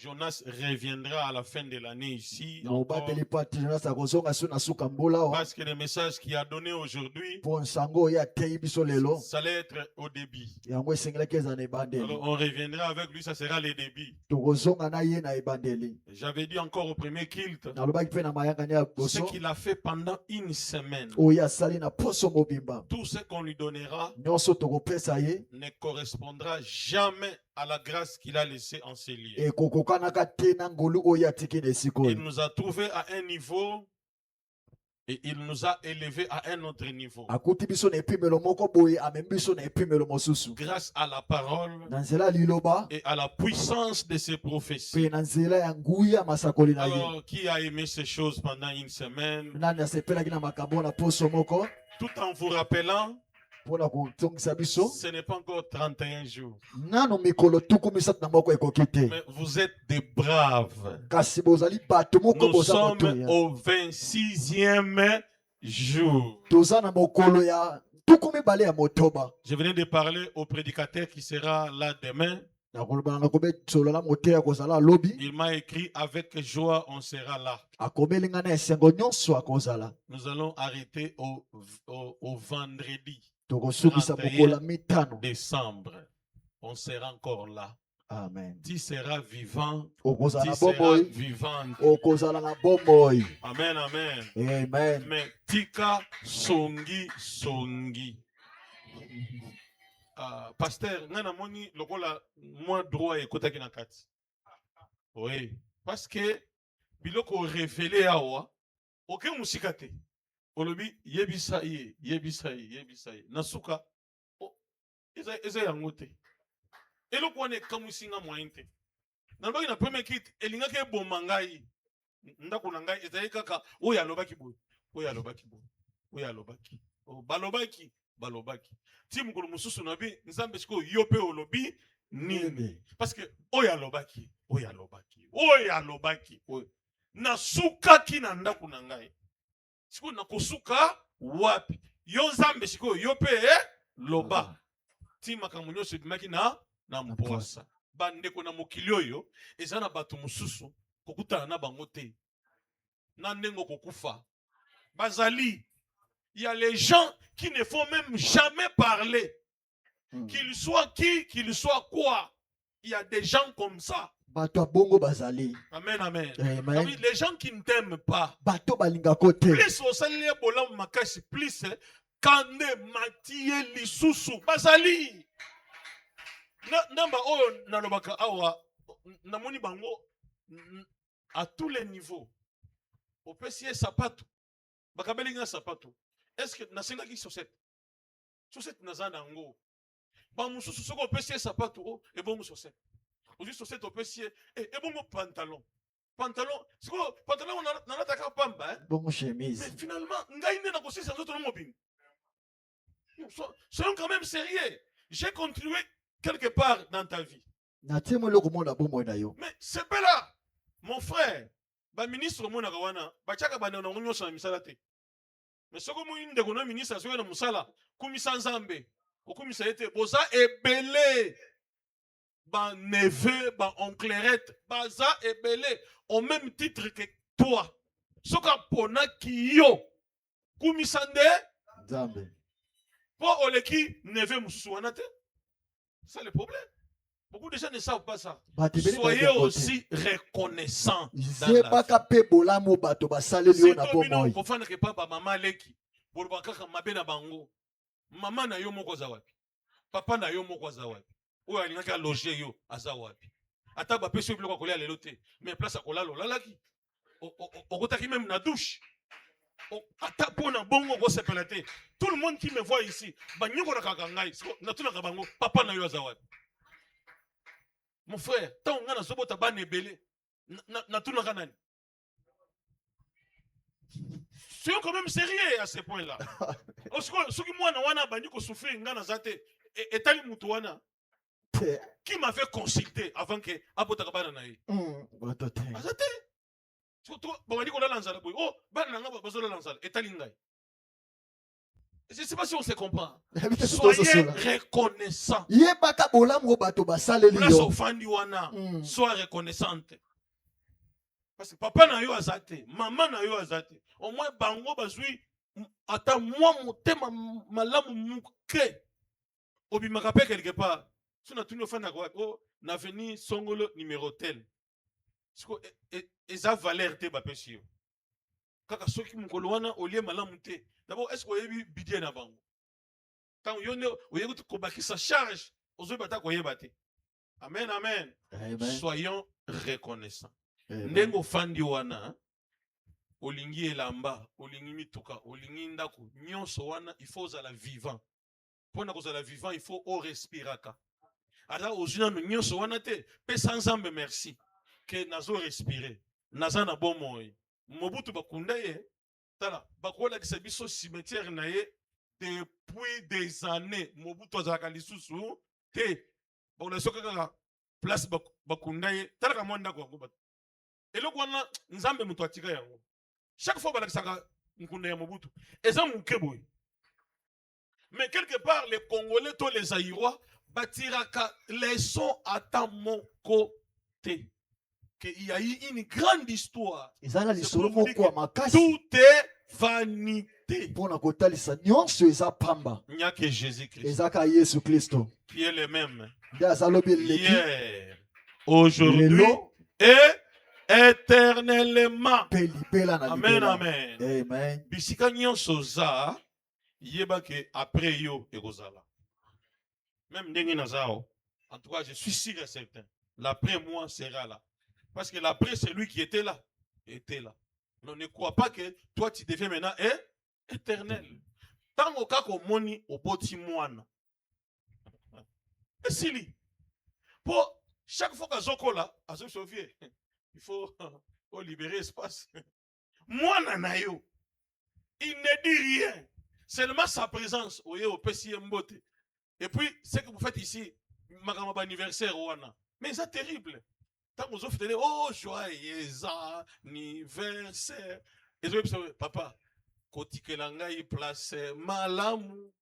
Jonas reviendra à la fin de l'année ici. encore, Mobateli pati Jonas akozonga so na suka mbola wa. Parce que le message qu'il a donné aujourd'hui, Po nsango oyo ateyi biso lelo. ça allait être au débit. Yango esengelaki eza na ebandeli. Alors on reviendra avec lui, ça sera le débit. Tokozonga na ye na ebandeli. J'avais dit encore au premier culte Nalobaki mpe na mayanga ni ya ce liboso. qu'il a fait pendant une semaine. Oyo asali na poso mobimba. Tout ce qu'on lui donnera Nyonso tokopesa ye. ne correspondra jamais à la grâce qu'il a laissée en ces lieux. Ekokokanaka te na ngolu oyo atiki na esika Il oyo. nous a trouvés à un niveau et il nous a élevés à un autre niveau. Akuti biso na epimelo moko boye amemi biso na epimelo mosusu. Grâce à la parole Na nzela ya liloba et à la puissance de ses prophéties. pe na nzela ya nguya ya masakoli na ye. Alors, qui a aimé ces choses pendant une semaine, Nani asepelaki na makambo na poso moko tout en vous rappelant, mpona kotongisa biso. ce n'est pas encore 31 jours. Nano mikolo tuku misatu na moko ekoki te. Mais vous êtes des braves. Kasi bozali bato moko Nous boza sommes moto ya. au 26e jour. Toza na mokolo ya tuku mibale ya motoba. Je venais de parler au prédicateur qui sera là demain. Nakoloba na kobetsolola moteya kozala lobi. Il m'a écrit avec joie, on sera là. Akomeli nga na esengo nyonso akozala. Nous allons arrêter au vendredi Tokosukisa mokolo ya mitano. décembre. On sera encore là. Amen. Tu seras vivant. Okozala Tu na seras bomoi. vivante. Okozala na bomoi. Amen, amen. Amen. Mais tika songi songi. Pasteur, nga namoni lokola moi droit ekotaki na kati. Oui, parce que biloko révélé awa, aucun musika te. Olobi yebisa ye, yebisa ye, yebisa ye. Nasuka, eza yango te. Eloko wana ekamusinga moyen te. Nalobaki na premier kit, elingaki eboma ngai. Ndako na ngai ezali kaka oyo alobaki boye, oyo alobaki boye, oyo alobaki. Balobaki, balobaki. Ti mokolo mosusu na bi nzambe siko yo pe olobi nini. Parce que oyo alobaki, oyo alobaki, oyo alobaki, oyo. Nasukaki na ndako na ngai. Siko nakosuka wapi? Yo nzambe siko yo pe loba. Ti makambo nyonso ebimaki na mpwasa. Bandeko na mokili oyo eza na bato mosusu kokutana na bango te. Na ndengo kokufa. Bazali. Il y a les gens qui ne font même jamais parler. Qu'ils soient qui, qu'ils soient quoi. Il y a des gens comme ça. Bato bongo bazali. Amen, amen. Amen. Les gens qui ne t'aiment pas. Bato balinga kote. Plus au salir bolam makasi, plus kane matie lisusu. Bazali. Namba oyo nalobaka awa namoni bango à tous les niveaux. Au PCS sapato. Bakabeli nga sapato. Est-ce que nasengaki chaussette? Chaussette nazana ngo. Ba mususu soko au PCS sapato et bon chaussette. Aujourd'hui chaussette au PCS et bon pantalon. Pantalon, c'est quoi pantalon on a attaqué pamba hein? Bon chemise. Mais finalement, ngai ne na kosi sans autre mobile. Soyons quand même sérieux. J'ai contribué quelque part dans ta vie. Na temo loko mona bomoi na yo. Mais c'est pas là. Mon frère, ba ministre mona kawana, ba chaka ba na ngonyo sa misala te. Mais ce que moi une de ministre soyo na musala, kumisa nzambe, okumisa ete boza ebele. Ba neveu, ba onclerette, baza ebele au même titre que toi. Soka pona kiyo. Kumisa nde Nzambe. po oleki neveu mususu wana te. C'est le problème. Beaucoup de gens ne savent pas ça. Soyez aussi reconnaissants. C'est pas capé bolamo bato basaleli yo na bomoi. Pour faire que papa maman leki. Pour bakaka mabena bango. Maman na yo moko za wapi. Papa na yo moko za wapi. Oyo alingaka loger yo aza wapi. Ata ba peso biloko kolia lelo te. Mais place à kolalo lalaki. Okotaki même na douche. Ata pona bongo ko sepela te. Tout le monde qui me voit ici, ba nyoko na kakangai. Na tuna ka bango papa na yo aza wapi. Mon frère, tant on a sobota ban ebele, na tout le c'est quand même sérieux à ce point-là. Ce qui moi na bandi ko souffrir ngana zate et tali mutuana qui m'avait consulté avant que abota kabana na yi. Azate. Surtout bandi ko la lanzala boy. Oh, bana nga bazola lanzala et tali ngai. Je ne sais pas si on se comprend. Soyez reconnaissant. Sois reconnaissante. Parce que papa n'a eu azate, maman n'a eu azate. Au moins, bango bazui, attends moi mon thème malamu mouke. Obi makape quelque part. Si on a tout le fait d'accord, oh, n'a venu songolo numéro tel. Et ça valeur te bapesio. Kaka soki mukoloana au lieu malamu te. D'abord, est-ce qu'on a eu bidé na bango? Quand on y a eu sa charge, on se bat à bate. Amen, amen. Soyons reconnaissants. Nengo fandi wana, olingi elamba, olingi mituka, olingi ndaku, nyonso wana, il faut la vivant. Pour la vivant, il faut au respiraka. Alors, ozuna no nyonso wana te, pe sans ambe merci, que nazo respirer, naza na bon moy. Mobutu bakunda ye, tala, bakola kisa biso cimetière na ye, depuis des années, Mobutu azaka lisusu, te, bakona soka kaka, place bakunda ye, tala ka mwanda kwa kubatu. Et le Kwana, Nzambe Mutwatika yango. Chaque fois, Balakisaka Nkunda Mobutu. Et ça, Moukeboy. Mais quelque part, les Congolais, tous les Aïrois, Batiraka, les sons à mon côté. Qu'il y a eu une grande histoire. Tout est vanité. Il n'y a que Jésus-Christ. Qui est le même. Hier, aujourd'hui et éternellement. Amen, amen. Amen. Bisika nyonso za yeba ke après yo ekozala. Même ndenge nazao. En tout cas, je suis sûr et certain. L'après moi sera là. Parce que l'après, c'est lui qui était là. Était là. On ne croit pas que toi tu deviens maintenant éternel. Tant au cas qu'on moni au boti moine. Et si li. Pour chaque fois que Zokola, à ce sauver. Il faut libérer l'espace. Moi, Nanayo, il ne dit rien. Seulement sa présence. Au PCM Bote. Et puis, ce que vous faites ici, ma anniversaire, mais c'est terrible. Tant que vous faites, oh, joyeux anniversaire. Et je dis, papa, Kotike Langaï place Malamu.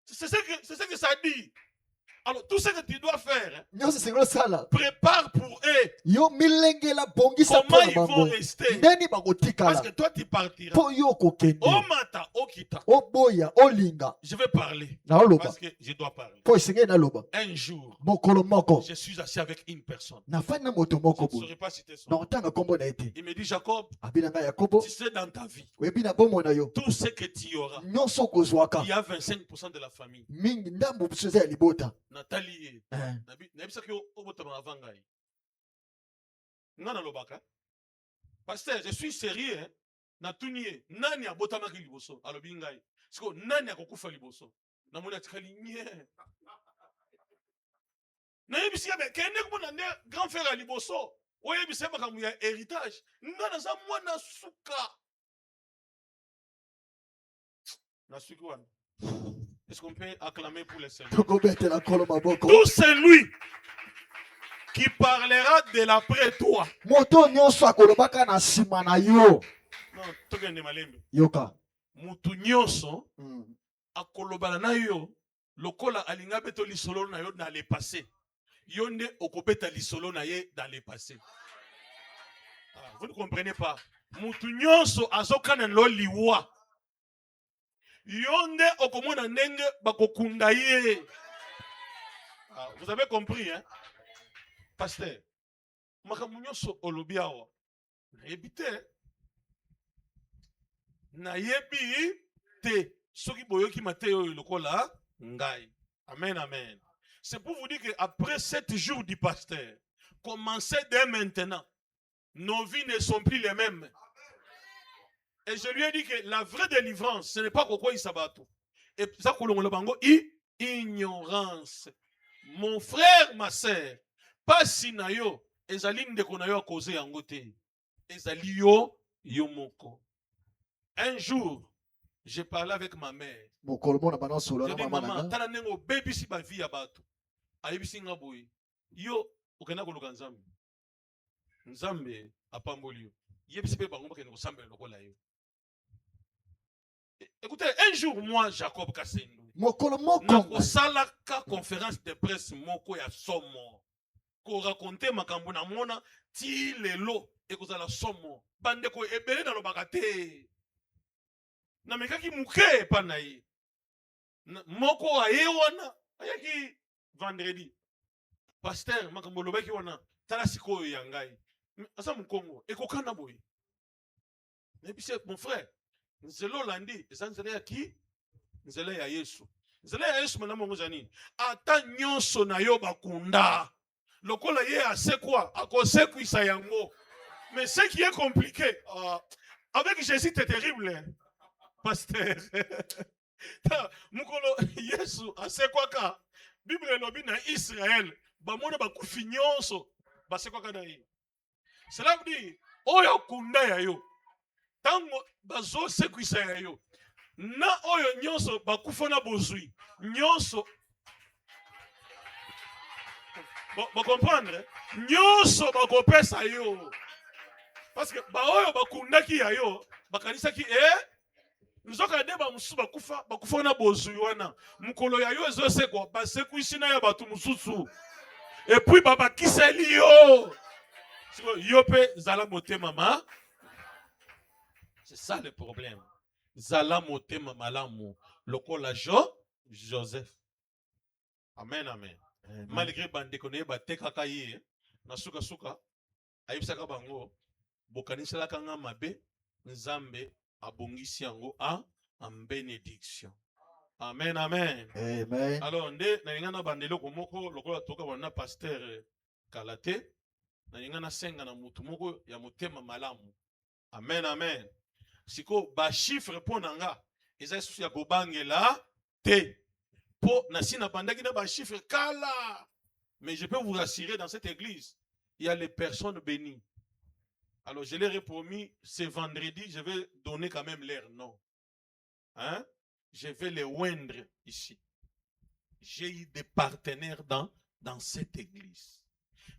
C'est ce que ça dit. Alors, tout ce que tu dois faire, prépare pour eux. Comment ils vont rester? Parce que toi, tu partiras. Oh, mata, oh, kita. Je vais parler. Parce que je dois parler. Un jour, je suis assis avec une personne. Je ne saurais pas citer son nom. Il me dit, Jacob, tu sais dans ta vie, tout ce que tu auras, il y a 25% de la famille. Nathalie, pasteur, je suis sérieux. Natunier, nani a botamaki liboso, alobingai. Siko nani a kokufa liboso. Namoni atikali nye. Na yebisi ya kende kumona ne grand frère a liboso. Oye bisi makamu ya héritage. Ngana za mwana suka. Na suki wana. Est-ce qu'on peut acclamer pour le Seigneur? Tout celui qui parlera de l'après toi. Non, togende malembe. Yoka. Mutu nyonso akolobala na yo lokola alinga beto lisolo na yo dans le passé. Yonde okobeta lisolo na ye dans le passé. Vous ne comprenez pas. Mutu nyonso azokana lo liwa. Yonde okomona ndenge bakokunda ye. Vous avez compris, hein? Pasteur, makambo nyonso olobi awa. Nayebi te. Soki boyoki mateo lokola ngai. Amen, amen. C'est pour vous dire qu'après 7 jours du pasteur, commencez dès maintenant. Nos vies ne sont plus les mêmes. Et je lui ai dit que la vraie délivrance, ce n'est pas pourquoi il s'abatte. Et ça, ignorance. Mon frère, ma sœur, pasi na yo ezali ndeko na yo akoze yango te, ezali yo yo moko. Un jour j'ai parlé avec ma mère. mokolo mona bana solo Je na dis mama maman, nanga tala ndenge obebisi ba vie ya bato. Ayebisi nga boye. Yo okenda koluka Nzambe. Nzambe apamboli yo. Yebisi pe bango bakende kosambela lokola yo. Écoutez, un jour moi Jacob Kasendo mokolo moko na kosalaka conférence de presse moko ya somo. Ko raconter makambo na mona ti lelo ekozala somo. Bandeko ebele na lobaka te. Na mekaki muke pa na ye. Moko aye wana ayaki vendredi. Pasteur makambo lobaki wana tala sikoyo ya ngai. Asa mukongo ekokana boye. Nebise mon frère, nzelo landi eza nzela ya ki? Nzela ya Yesu. Nzela ya Yesu mana mongo zani. Ata nyonso na yo bakunda. Lokola ye asekwa akosekwisa yango. Mais ce qui est compliqué avec Jésus c'est terrible. Hein? Pasteur. Mukolo Yesu asekwaka. Bible elobi na Israël bamona bakufi nyonso basekwaka na ye. Cela veut dire oyo kunda ya yo. Tango bazo sekwisa ya yo. Na oyo nyonso bakufa na bozui. Nyonso ba comprendre? Nyonso bakopesa yo. Parce que ba oyo bakundaki ya yo bakanisaki nzoka deba mususu bakufa na bozui wana. Mukolo ya yo ezosekwa basekwisi na ya batu mususu. Et puis babakiseli yo. Yo pe zala motema ma. C'est ça le problème. Zala motema malamu. Lokola Joseph. Amen, amen. Malgré bande koné ba tekaka ye na suka suka ayibisaka bango bokanisela kanga mabe Nzambe abongisi yango en bénédiction. Amen, amen. amen Alors nde na ngana bandelo ko moko lokola toka wana pasteur Kalate na ngana senga na mutu moko ya motema malamu. Amen, amen. Siko ba chiffre po nanga eza susu ya kobangela te. Po na sina bandaki na ba chiffre kala. Mais je peux vous rassurer, dans cette église, il y a les personnes bénies. Alors je leur ai promis, ce vendredi, je vais donner quand même leur nom. Hein? Je vais les oindre ici. J'ai eu des partenaires dans cette église.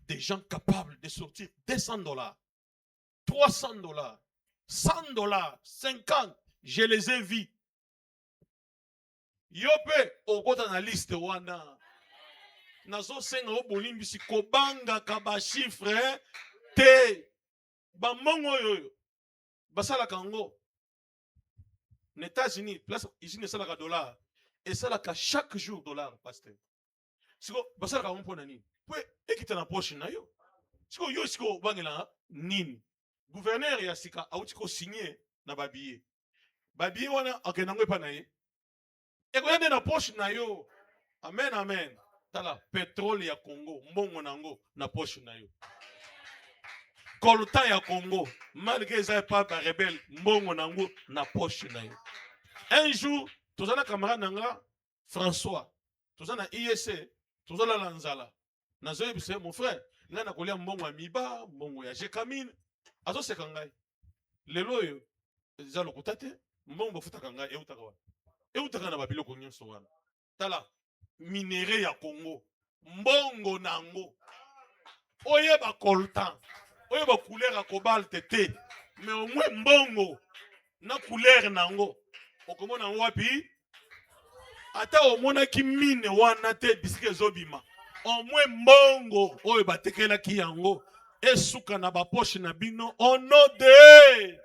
Des gens capables de sortir $200, $300, $100, 50. Je les ai vus. Yope, au côté de la liste, wana. Nazo senga o bolimbisi kobanga kaba chiffre te. Ba mongo yoyo. Basala kango. Les États-Unis, place ici ne sala ka dollar. Et ça ka chaque jour dollar, pasteur. Siko basala ka on nani. Puis ekita na poche na yo. Siko yo siko bangela nini. Gouverneur ya sika auti ko signer na babiye. Babiye wana akenango pa na ye. Eko yande na poche na yo. Amen, amen. Tala pétrole ya Congo, mbongo nango na poche na yo. Coltan ya Congo, malgré ça pas ba rebelle, mbongo nango na poche na yo. Un jour, tozana camarade nanga François, tozana IEC, tozala lanzala. Nazo yebise mon frère, nga na kolia mbongo ya miba, mbongo ya jekamine, azo sekangai. Lelo yo, za lokutate, mbongo bafutaka ngai eutaka wa. Eutaka na babiloko nyonso wana. Tala minéraux ya Congo, mbongo nango. Oyeba coltan, oyeba couleur ya cobalt te, mais au moins mbongo na couleur nango. Okomona wapi? Ata omona ki mine wana te bisike zobima. Au moins mbongo oyeba tekela ki yango. Esuka na ba poche na bino au nom de.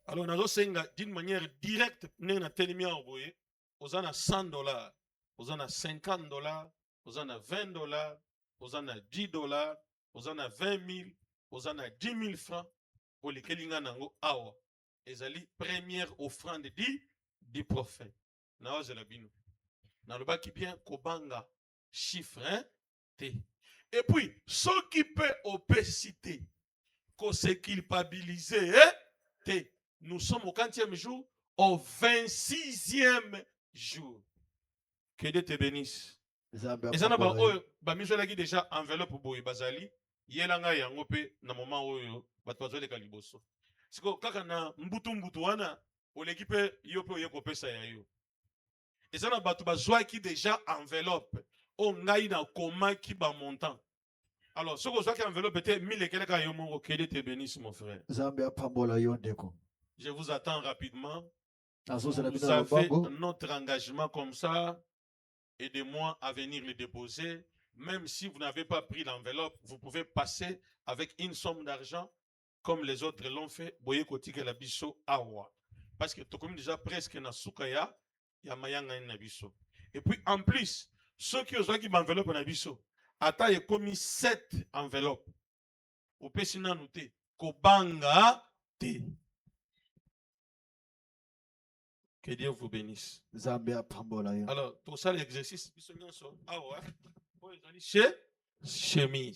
Alors nazo senga d'une manière directe na telemi envoyé. Ozana $100. Vous en avez $50, vous en avez $20, vous en avez $10, vous en avez 20 000, vous en avez 10 000 francs pour les Kelinga Nango Awa. Et c'est la première offrande du prophète. Na oze la bino. Na loba qui bien kobanga chiffre T. Et puis, ceux qui peut opacité, qu'on se culpabiliser T. Nous sommes au 40e jour, au 26e jour. Que Dieu te bénisse. Nzambe eza na apambola yo. baoyo bamizwelaki déjà enveloppe boye bazali yelanga yango mpe na moma oyo bato bazoleka liboso siko kaka na mbutu wana oleki mpe yo mpe oye kopesa ya yo eza na bato bazwaki déjà enveloppe oyo ngai nakomaki bamontant alors soki ozwaki enveloppe te milekeleka yo moko kede te bénisse mon frère Nzambe apambola yo ndeko. je vous attends rapidement Azozela vous bino na avez lobango. notre engagement comme ça aidez-moi à venir le déposer. Même si vous n'avez pas pris l'enveloppe, vous pouvez passer avec une somme d'argent comme les autres l'ont fait. Boye kotike la biso awa. Parce que tu comme déjà presque na sukaya ya mayanga na biso. Et puis en plus, ceux qui ont qui enveloppe na biso, ata y commis 7 enveloppes. Au pesina noté kobanga te. Que Dieu vous bénisse. Nzambe apambola yo. Alors, tout ça, l'exercice, chez chemise.